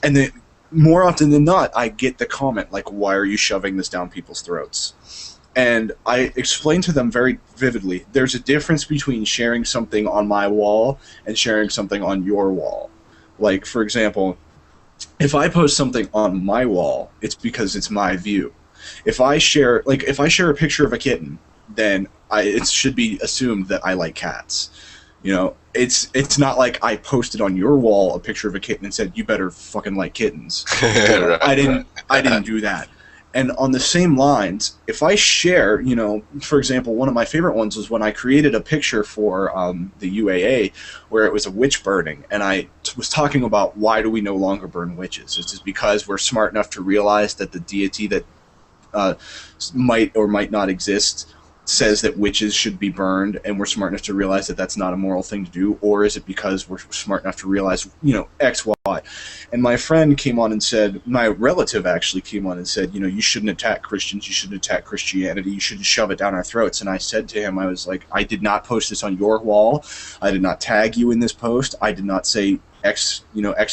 And then more often than not, I get the comment like, "Why are you shoving this down people's throats?" And I explained to them very vividly, there's a difference between sharing something on my wall and sharing something on your wall. Like, for example, if I post something on my wall, it's because it's my view. If I share a picture of a kitten, then it should be assumed that I like cats. It's not like I posted on your wall a picture of a kitten and said, "You better fucking like kittens." I didn't do that. And on the same lines, if I share, for example, one of my favorite ones was when I created a picture for the UAA where it was a witch burning, and I was talking about why do we no longer burn witches. It's just because we're smart enough to realize that the deity that might or might not exist says that witches should be burned, and we're smart enough to realize that that's not a moral thing to do? Or is it because we're smart enough to realize, X, Y, And my friend came on and said, my relative actually came on and said, you shouldn't attack Christians, you shouldn't attack Christianity, you shouldn't shove it down our throats. And I said to him, I was like, I did not post this on your wall. I did not tag you in this post. I did not say X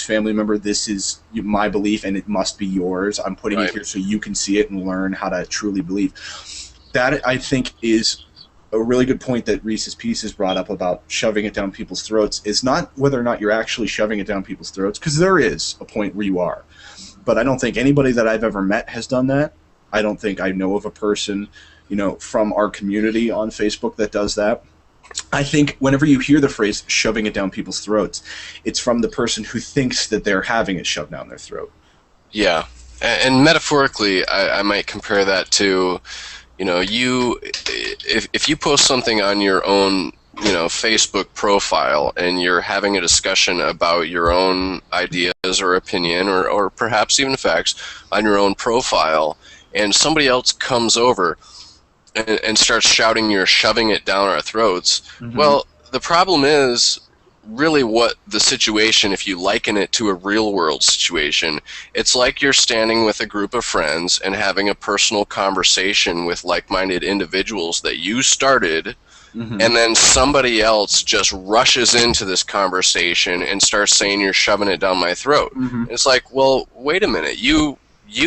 family member, this is my belief and it must be yours. I'm putting it here so you can see it and learn how to truly believe. That, I think, is a really good point that Reese's Pieces brought up about shoving it down people's throats. Is not whether or not you're actually shoving it down people's throats, because there is a point where you are. But I don't think anybody that I've ever met has done that. I don't think I know of a person, from our community on Facebook that does that. I think whenever you hear the phrase shoving it down people's throats, it's from the person who thinks that they're having it shoved down their throat. Yeah. And metaphorically, I might compare that to, if you post something on your own, Facebook profile and you're having a discussion about your own ideas or opinion or perhaps even facts on your own profile, and somebody else comes over and starts shouting, you're shoving it down our throats. Mm-hmm. Well, the problem is really what the situation, if you liken it to a real world situation, it's like you're standing with a group of friends and having a personal conversation with like-minded individuals that you started, mm-hmm. and then somebody else just rushes into this conversation and starts saying you're shoving it down my throat. Mm-hmm. It's like, well, wait a minute, you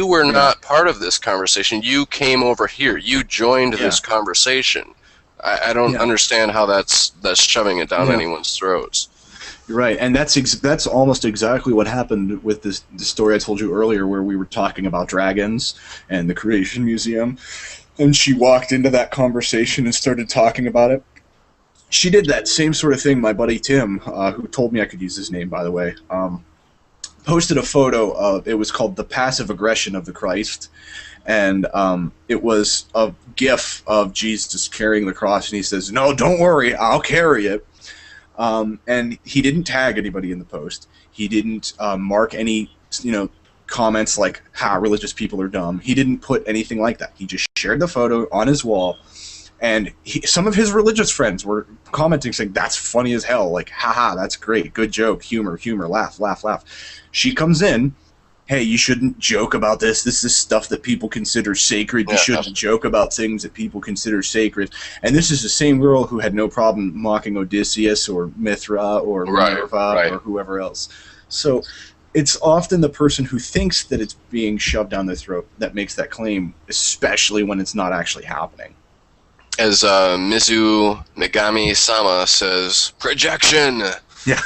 were not part of this conversation. You came over here. You joined this conversation. I don't understand how that's shoving it down anyone's throats. You're right, and that's almost exactly what happened with the story I told you earlier, where we were talking about dragons and the Creation Museum, and she walked into that conversation and started talking about it. She did that same sort of thing. My buddy Tim, who told me I could use his name, by the way, posted a photo of, it was called The Passive Aggression of the Christ, and it was a gif of Jesus carrying the cross, and he says, "No, don't worry, I'll carry it." And he didn't tag anybody in the post. He didn't mark any, comments like, "Ha, religious people are dumb." He didn't put anything like that. He just shared the photo on his wall, and some of his religious friends were commenting saying, "That's funny as hell. Like, haha, that's great. Good joke. Humor, laugh, laugh, laugh." She comes in, "Hey, you shouldn't joke about this. This is stuff that people consider sacred. You shouldn't joke about things that people consider sacred." And this is the same girl who had no problem mocking Odysseus or Mithra or Minerva or whoever else. So it's often the person who thinks that it's being shoved down their throat that makes that claim, especially when it's not actually happening. As Mizu Megami-sama says, projection. Yeah.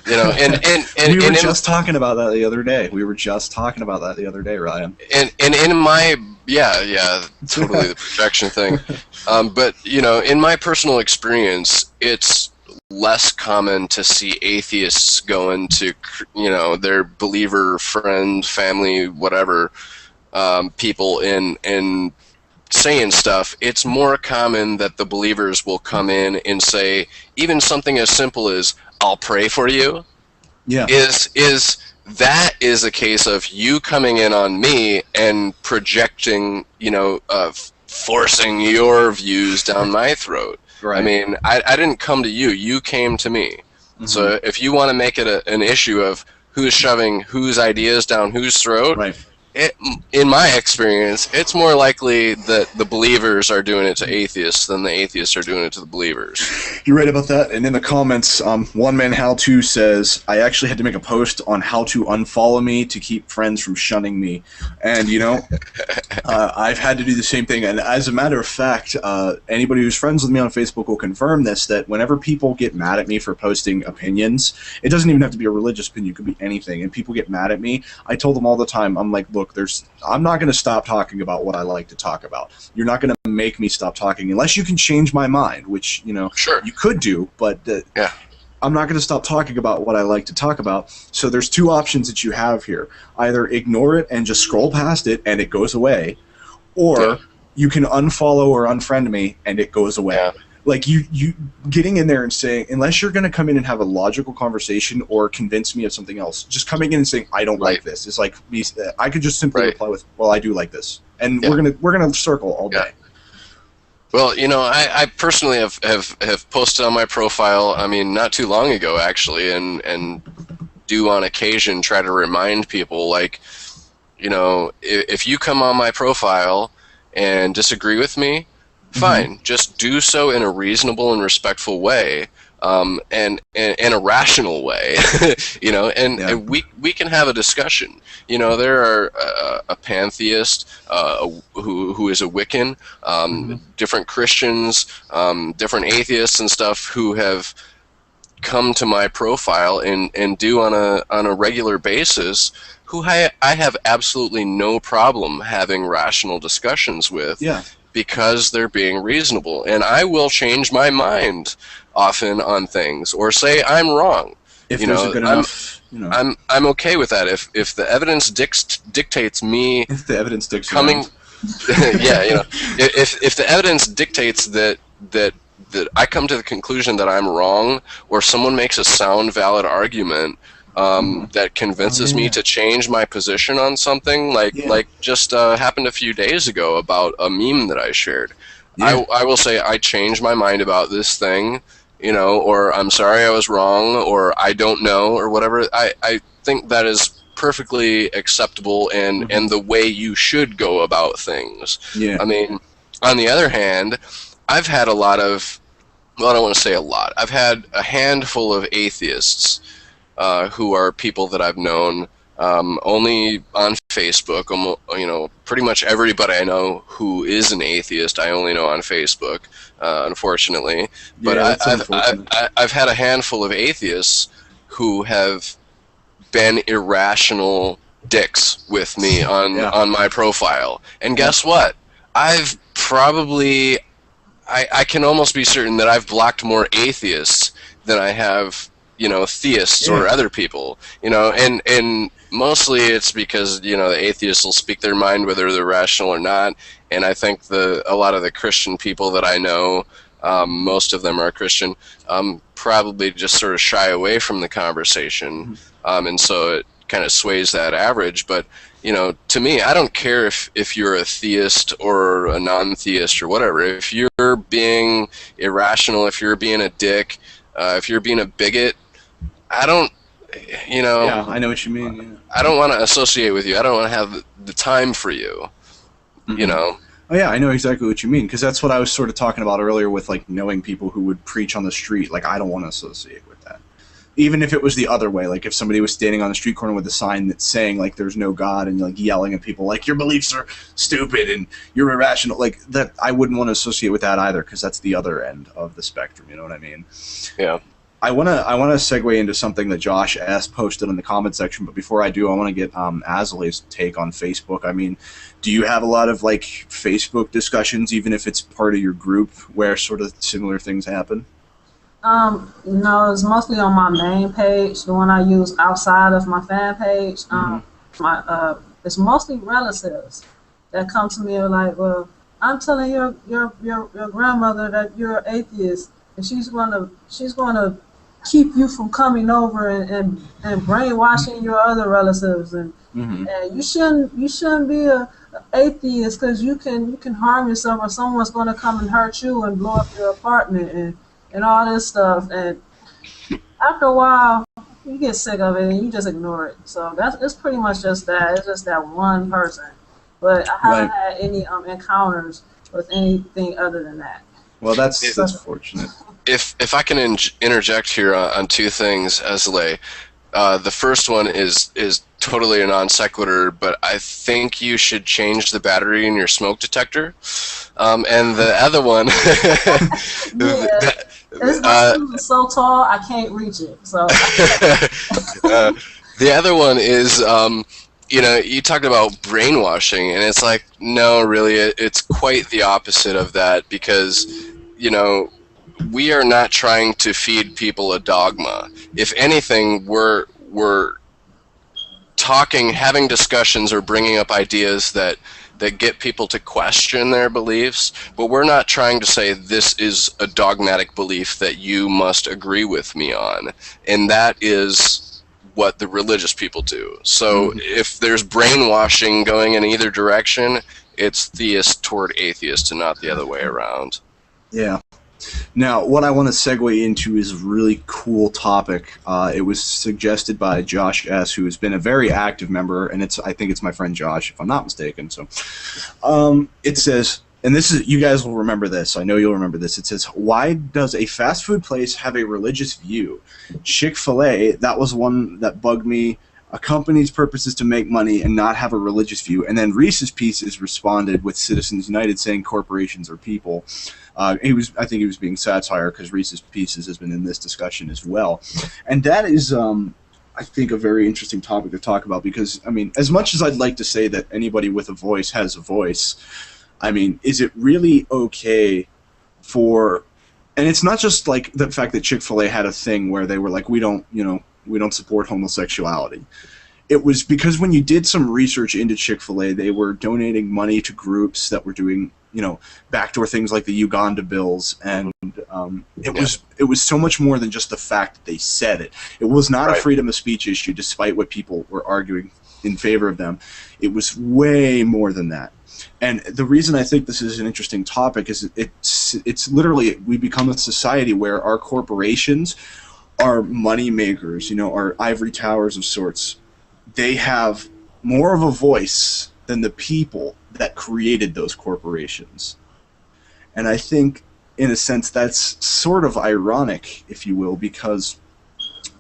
And we were just talking about that the other day. Ryan. And in my totally the projection thing. But in my personal experience, it's less common to see atheists go into their believer friend, family, whatever people in saying stuff. It's more common that the believers will come in and say even something as simple as, "I'll pray for you." Yeah. That is a case of you coming in on me and projecting, forcing your views down my throat. Right. I mean, I didn't come to you. You came to me. Mm-hmm. So if you want to make it an issue of who's shoving whose ideas down whose throat, right. In my experience, it's more likely that the believers are doing it to atheists than the atheists are doing it to the believers. You're right about that. And in the comments, One Man How To says, "I actually had to make a post on how to unfollow me to keep friends from shunning me." And, I've had to do the same thing. And as a matter of fact, anybody who's friends with me on Facebook will confirm this, that whenever people get mad at me for posting opinions, it doesn't even have to be a religious opinion, it could be anything, and people get mad at me, I told them all the time, I'm like, look, I'm not going to stop talking about what I like to talk about. You're not going to make me stop talking unless you can change my mind, which, sure. you could do, but I'm not going to stop talking about what I like to talk about. So there's two options that you have here. Either ignore it and just scroll past it and it goes away, or you can unfollow or unfriend me and it goes away. Yeah. Like you getting in there and saying, unless you're going to come in and have a logical conversation or convince me of something else, just coming in and saying I don't like this is like I could just simply reply with, well, I do like this, and we're gonna circle all day. Well, I personally have posted on my profile, I mean, not too long ago actually, and do on occasion try to remind people, like, you know, if you come on my profile and disagree with me, fine, just do so in a reasonable and respectful way, and in a rational way, you know, and we can have a discussion. You know, there are a pantheist who is a Wiccan, different Christians, different atheists and stuff who have come to my profile and do on a regular basis, who I have absolutely no problem having rational discussions with, because they're being reasonable. And I will change my mind often on things, or say I'm wrong. If there's a good enough, you know. I'm okay with that. If the evidence dictates me, if the evidence dictates coming, yeah, you know, if the evidence dictates that I come to the conclusion that I'm wrong, or someone makes a sound, valid argument that convinces me to change my position on something, like just happened a few days ago about a meme that I shared. I will say I changed my mind about this thing, you know, or I'm sorry I was wrong, or I don't know, or whatever. I think that is perfectly acceptable and the way you should go about things. I mean, on the other hand, I've had a lot of, well, I don't want to say a lot. I've had a handful of atheists who are people that I've known only on Facebook. You know, pretty much everybody I know who is an atheist, I only know on Facebook, unfortunately. But I've had a handful of atheists who have been irrational dicks with me on my profile. And guess what? I've probably... I can almost be certain that I've blocked more atheists than I have, you know, theists or other people, you know, and mostly it's because, you know, the atheists will speak their mind whether they're rational or not, and I think a lot of the Christian people that I know, most of them are Christian, probably just sort of shy away from the conversation, and so it kind of sways that average. But you know, to me, I don't care if you're a theist or a non-theist or whatever. If you're being irrational, if you're being a dick, if you're being a bigot, I don't, you know... Yeah, I know what you mean. Yeah. I don't want to associate with you. I don't want to have the time for you, you know? Oh, yeah, I know exactly what you mean, because that's what I was sort of talking about earlier with, like, knowing people who would preach on the street. Like, I don't want to associate with that. Even if it was the other way, like if somebody was standing on the street corner with a sign that's saying like there's no God and like yelling at people like your beliefs are stupid and you're irrational, like that, I wouldn't want to associate with that either, because that's the other end of the spectrum. You know what I mean? Yeah. I want to segue into something that Josh S. posted in the comment section, but before I do, I want to get Azale's take on Facebook. I mean, do you have a lot of like Facebook discussions, even if it's part of your group, where sort of similar things happen? No, it's mostly on my main page, the one I use outside of my fan page. It's mostly relatives that come to me and like, well, I'm telling your grandmother that you're an atheist, and she's gonna keep you from coming over and brainwashing your other relatives, and you shouldn't be a atheist because you can harm yourself, or someone's gonna come and hurt you and blow up your apartment and all this stuff. And after a while, you get sick of it and you just ignore it. So it's pretty much just that. It's just that one person. But I haven't had any encounters with anything other than that. Well, that's fortunate. If I can interject here on two things, Azale. The first one is totally a non sequitur, but I think you should change the battery in your smoke detector. And the other one... It's so tall, I can't reach it. So the other one is, you know, you talked about brainwashing, and it's like, no, really, it's quite the opposite of that, because, you know, we are not trying to feed people a dogma. If anything, we're talking, having discussions, or bringing up ideas that get people to question their beliefs, but we're not trying to say this is a dogmatic belief that you must agree with me on. And that is what the religious people do. So if there's brainwashing going in either direction, it's theist toward atheist and not the other way around. Yeah. Now, what I want to segue into is a really cool topic. It was suggested by Josh S., who has been a very active member, and I think it's my friend Josh, if I'm not mistaken. So, it says, and this is, you guys will remember this. I know you'll remember this. It says, why does a fast food place have a religious view? Chick-fil-A, that was one that bugged me. A company's purpose is to make money and not have a religious view. And then Reese's Pieces responded with Citizens United saying corporations are people. I think he was being satire because Reese's Pieces has been in this discussion as well. And that is, I think, a very interesting topic to talk about because, I mean, as much as I'd like to say that anybody with a voice has a voice, I mean, is it really okay for... And it's not just like the fact that Chick-fil-A had a thing where they were like, we don't support homosexuality. It was because when you did some research into Chick-fil-A, they were donating money to groups that were doing, backdoor things like the Uganda bills, and it was so much more than just the fact that they said it. It was not a freedom of speech issue, despite what people were arguing in favor of them. It was way more than that. And the reason I think this is an interesting topic is it's literally, we become a society where our corporations are money makers, are ivory towers of sorts. They have more of a voice than the people that created those corporations. And I think, in a sense, that's sort of ironic, if you will, because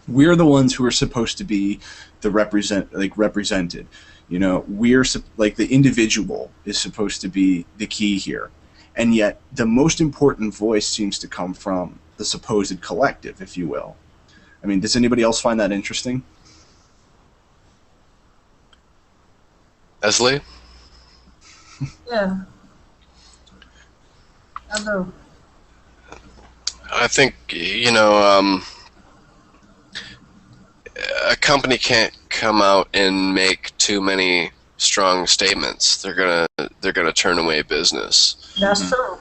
we're the ones who are supposed to be the represented. We're like the individual is supposed to be the key here. And yet the most important voice seems to come from the supposed collective, if you will. I mean, does anybody else find that interesting? Leslie? Yeah. I do. I think, a company can't come out and make too many strong statements. They're gonna turn away business. That's true.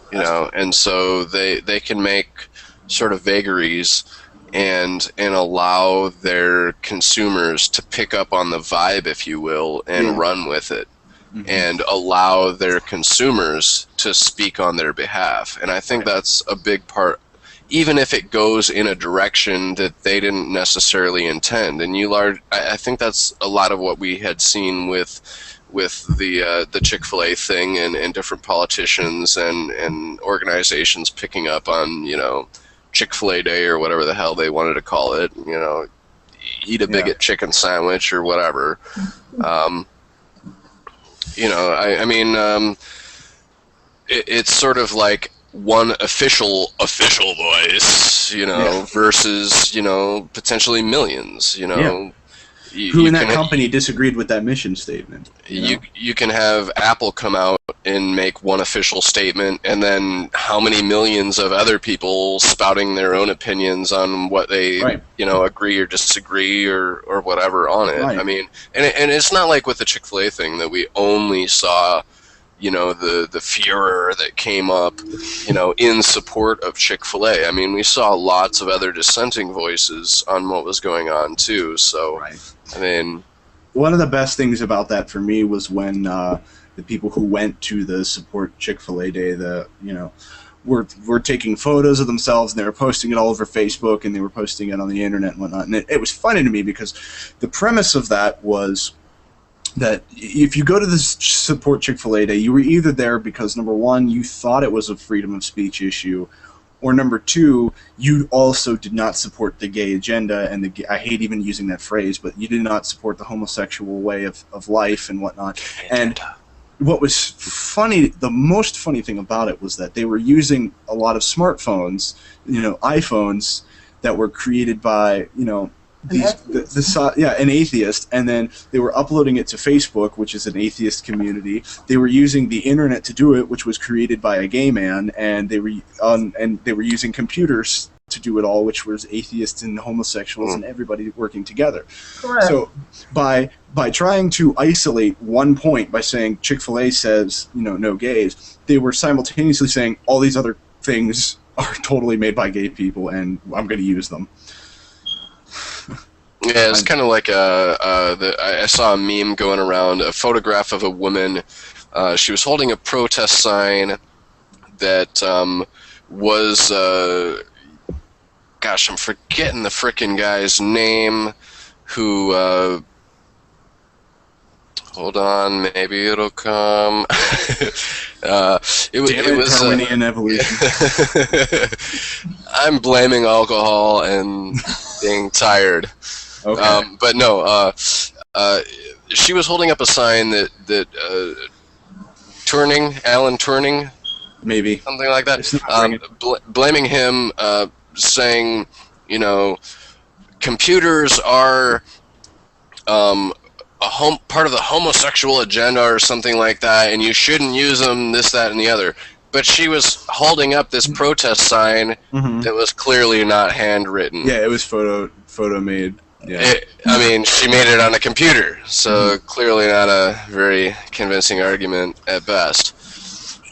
And so they can make sort of vagaries and allow their consumers to pick up on the vibe, if you will, and run with it, and allow their consumers to speak on their behalf. And I think that's a big part, even if it goes in a direction that they didn't necessarily intend. And I think that's a lot of what we had seen with the Chick-fil-A thing and different politicians and organizations picking up on, Chick-fil-A Day or whatever the hell they wanted to call it, eat a bigot chicken sandwich or whatever. It's sort of like one official voice, versus, potentially millions, who in that company disagreed with that mission statement. You can have Apple come out and make one official statement, and then how many millions of other people spouting their own opinions on what they agree or disagree or whatever on it. I mean, and it's not like with the Chick-fil-A thing that we only saw the furor that came up in support of Chick-fil-A. I mean, we saw lots of other dissenting voices on what was going on too. So I mean, one of the best things about that for me was when the people who went to the support Chick-fil-A Day, were taking photos of themselves, and they were posting it all over Facebook, and they were posting it on the internet and whatnot. And it was funny to me because the premise of that was that if you go to this support Chick-fil-A Day, you were either there because, number one, you thought it was a freedom of speech issue, or number two, you also did not support the gay agenda, and I hate even using that phrase, but you did not support the homosexual way of life and whatnot. And what was funny, the most funny thing about it was that they were using a lot of smartphones, iPhones that were created by, an atheist, and then they were uploading it to Facebook, which is an atheist community. They were using the internet to do it, which was created by a gay man, and they were using computers to do it all, which was atheists and homosexuals and everybody working together. Correct. So by trying to isolate one point by saying Chick-fil-A says no gays, they were simultaneously saying all these other things are totally made by gay people, and I'm going to use them. Yeah, it's kind of like I saw a meme going around, a photograph of a woman. She was holding a protest sign that was, gosh, I'm forgetting the frickin' guy's name, who, hold on, maybe it'll come. It was Darwinian evolution. I'm blaming alcohol and being tired. Okay. But no, she was holding up a sign that Alan Turing, maybe something like that, blaming him, saying, you know, computers are part of the homosexual agenda or something like that, and you shouldn't use them, this, that, and the other. But she was holding up this protest sign that was clearly not handwritten. Yeah, it was photo made. Yeah. I mean, she made it on a computer, so clearly not a very convincing argument at best.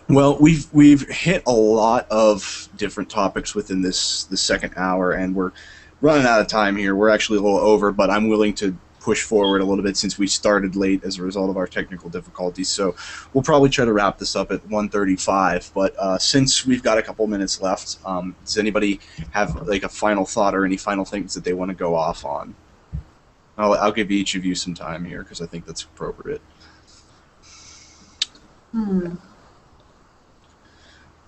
Well, we've hit a lot of different topics within the second hour, and we're running out of time here. We're actually a little over, but I'm willing to push forward a little bit since we started late as a result of our technical difficulties. So we'll probably try to wrap this up at 1:35. But since we've got a couple minutes left, does anybody have like a final thought or any final things that they want to go off on? I'll give each of you some time here because I think that's appropriate.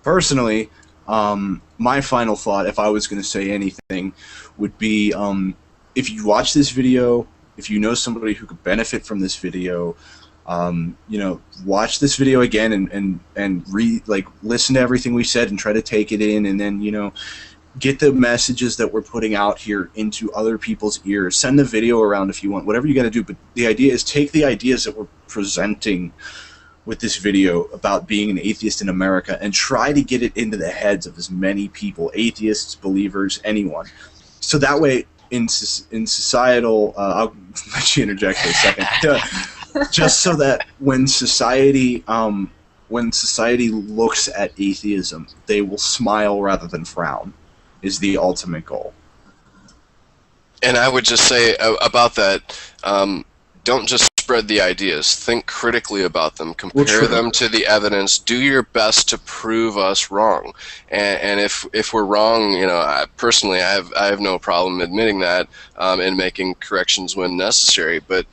Personally, my final thought, if I was going to say anything, would be if you watch this video, if you know somebody who could benefit from this video, you know, watch this video again and listen to everything we said and try to take it in, and then, you know, get the messages that we're putting out here into other people's ears. Send the video around if you want, whatever you got to do. But the idea is take the ideas that we're presenting with this video about being an atheist in America and try to get it into the heads of as many people, atheists, believers, anyone. So that way, in societal, I'll let you interject for a second, just so that when society looks at atheism, they will smile rather than frown, is the ultimate goal. And I would just say about that, don't just spread the ideas. Think critically about them. Compare them to the evidence. Do your best to prove us wrong. And if we're wrong, you know, personally, I have no problem admitting that and making corrections when necessary. But,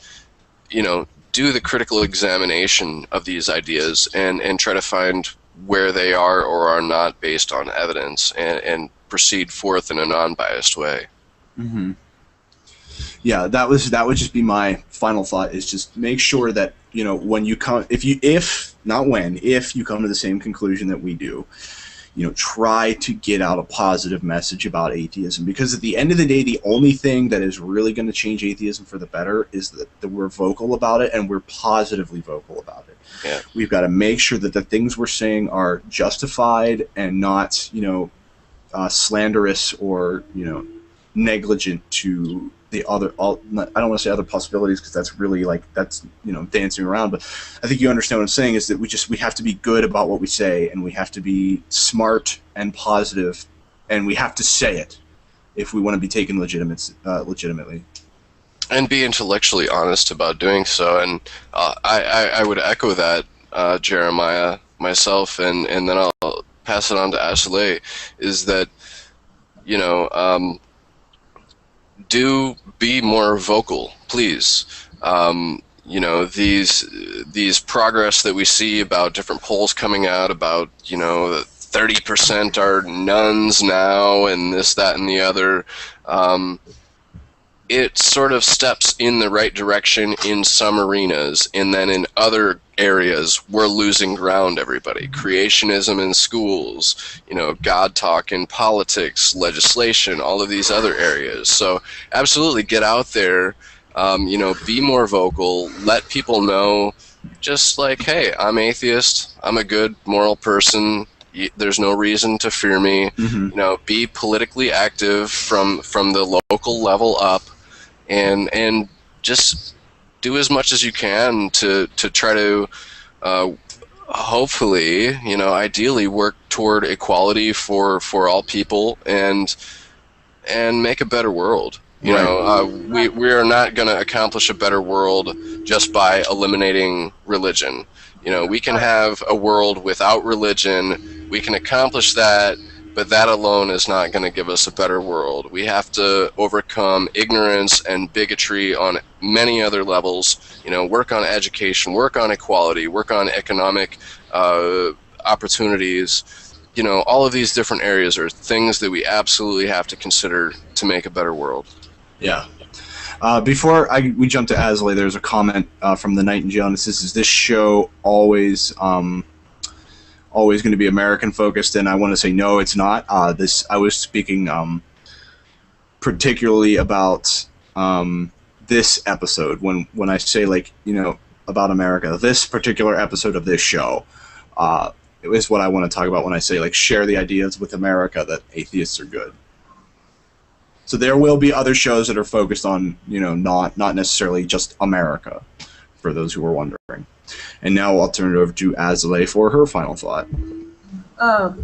you know, do the critical examination of these ideas and try to find where they are or are not based on evidence and proceed forth in a non-biased way. Mm-hmm. Yeah, that would just be my final thought, is just make sure that, you know, when you come, if you come to the same conclusion that we do, you know, try to get out a positive message about atheism, because at the end of the day, the only thing that is really going to change atheism for the better is that we're vocal about it, and we're positively vocal about it. Yeah. We've got to make sure that the things we're saying are justified and not, you know, slanderous or, you know, negligent to the other, I don't want to say other possibilities, because that's really that's, you know, dancing around, but I think you understand what I'm saying, is that we have to be good about what we say, and we have to be smart and positive, and we have to say it if we want to be taken legitimately. And be intellectually honest about doing so. And I would echo that, Jeremiah, myself, and then I'll pass it on to Ashley, is that, you know, do be more vocal, please. You know, these progress that we see about different polls coming out about, you know, 30% are nuns now and this, that, and the other. It sort of steps in the right direction in some arenas, and then in other areas we're losing ground, everybody. Creationism in schools, you know, God talk in politics, legislation, all of these other areas. So absolutely get out there, you know, be more vocal, let people know, just like, hey, I'm atheist, I'm a good moral person, there's no reason to fear me. Mm-hmm. You know, be politically active from the local level up, and just do as much as you can to try to hopefully, you know, ideally work toward equality for all people and make a better world. You know, we are not going to accomplish a better world just by eliminating religion. You know, we can have a world without religion. We can accomplish that but that alone is not going to give us a better world. We have to overcome ignorance and bigotry on many other levels. Work on education, work on equality, work on economic opportunities. All of these different areas are things that we absolutely have to consider to make a better world. Yeah. Before we jump to Asley, there's a comment from the Nightingale, and it says, "Is this show always going to be American focused?" And I want to say no, it's not. I was speaking particularly about this episode when I say about America. This particular episode of this show is what I want to talk about when I say share the ideas with America that atheists are good. So there will be other shows that are focused on, not necessarily just America, for those who are wondering. And now I'll turn it over to Asley for her final thought.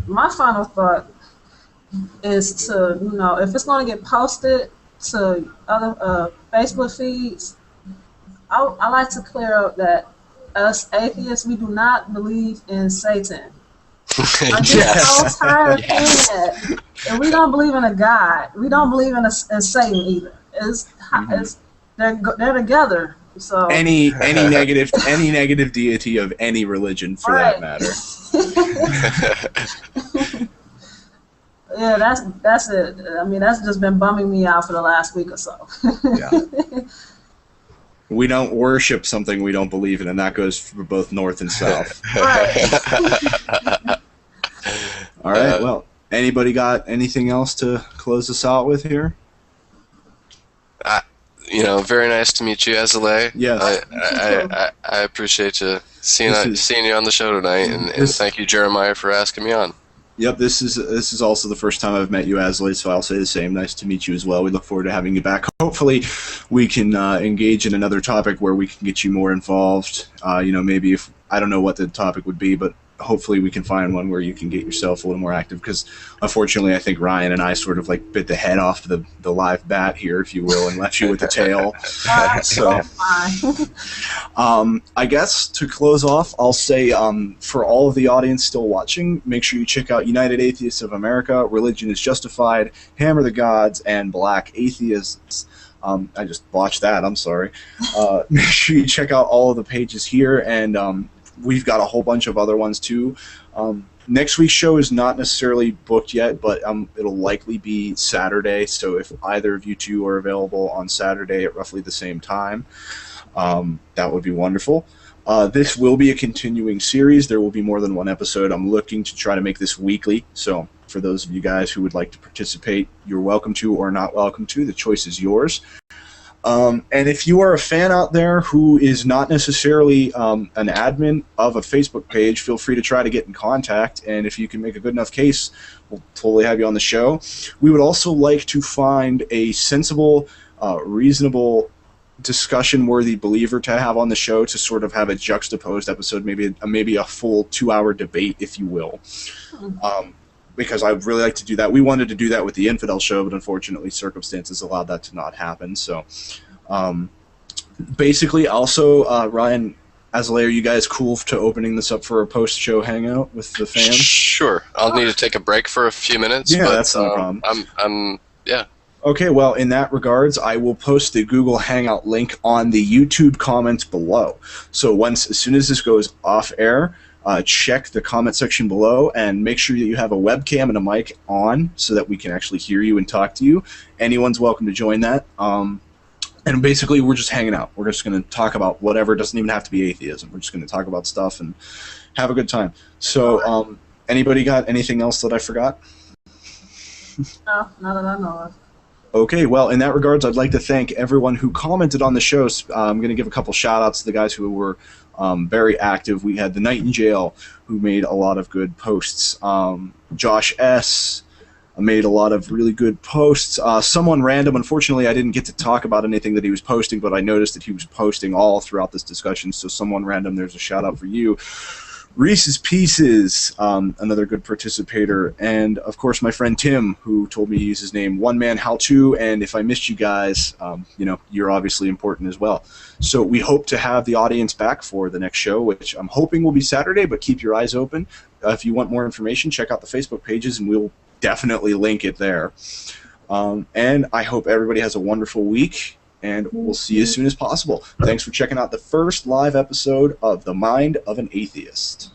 My final thought is to, if it's going to get posted to other Facebook feeds, I like to clear up that us atheists, we do not believe in Satan. I'm just so tired of hearing that. And we don't believe in a God. We don't believe in Satan either. They're together. So any negative deity of any religion, for that matter. Yeah, that's it. I mean, that's just been bumming me out for the last week or so. Yeah. We don't worship something we don't believe in, and that goes for both north and south. Right. All right. Well, anybody got anything else to close us out with here? Very nice to meet you, Asley. Yes. I appreciate you seeing you on the show tonight, and thank you, Jeremiah, for asking me on. Yep, this is also the first time I've met you, Asley, so I'll say the same. Nice to meet you as well. We look forward to having you back. Hopefully, we can engage in another topic where we can get you more involved. Maybe if I don't know what the topic would be, but hopefully we can find one where you can get yourself a little more active, because unfortunately I think Ryan and I sort of bit the head off the live bat here, if you will, and left you with the tail. So I guess to close off, I'll say for all of the audience still watching, make sure you check out United Atheists of America, Religion is Justified, Hammer the Gods, and Black Atheists. I just botched that, I'm sorry. Make sure you check out all of the pages here, and we've got a whole bunch of other ones too. Next week's show is not necessarily booked yet, but it'll likely be Saturday, so if either of you two are available on Saturday at roughly the same time, that would be wonderful. This will be a continuing series. There will be more than one episode. I'm looking to try to make this weekly, so for those of you guys who would like to participate, you're welcome to or not welcome to. The choice is yours. And if you are a fan out there who is not necessarily an admin of a Facebook page, feel free to try to get in contact, and if you can make a good enough case, we'll totally have you on the show. We would also like to find a sensible, reasonable, discussion-worthy believer to have on the show to sort of have a juxtaposed episode, maybe a full 2-hour debate, if you will. Because I'd really like to do that. We wanted to do that with the Infidel show, but unfortunately circumstances allowed that to not happen. So basically, also, Ryan, Asley, are you guys cool to opening this up for a post-show hangout with the fans? Sure. I'll need to take a break for a few minutes. Yeah, but, that's no problem. Yeah. Okay, well, in that regards, I will post the Google Hangout link on the YouTube comments below. So as soon as this goes off air, check the comment section below and make sure that you have a webcam and a mic on so that we can actually hear you and talk to you. Anyone's welcome to join that. And basically, we're just hanging out. We're just going to talk about whatever. It doesn't even have to be atheism. We're just going to talk about stuff and have a good time. So anybody got anything else that I forgot? No, not that I know of. Okay, well, in that regards, I'd like to thank everyone who commented on the show. I'm going to give a couple shout-outs to the guys who were very active. We had the Nightingale, who made a lot of good posts. Josh S. made a lot of really good posts. Someone random, unfortunately, I didn't get to talk about anything that he was posting, but I noticed that he was posting all throughout this discussion, so someone random, there's a shout-out for you. Reese's Pieces, another good participator, and of course my friend Tim, who told me to use his name, One Man How To, and if I missed you guys, you're obviously important as well. So we hope to have the audience back for the next show, which I'm hoping will be Saturday, but keep your eyes open. If you want more information, check out the Facebook pages, and we'll definitely link it there. And I hope everybody has a wonderful week, and we'll see you as soon as possible. Thanks for checking out the first live episode of The Mind of an Atheist.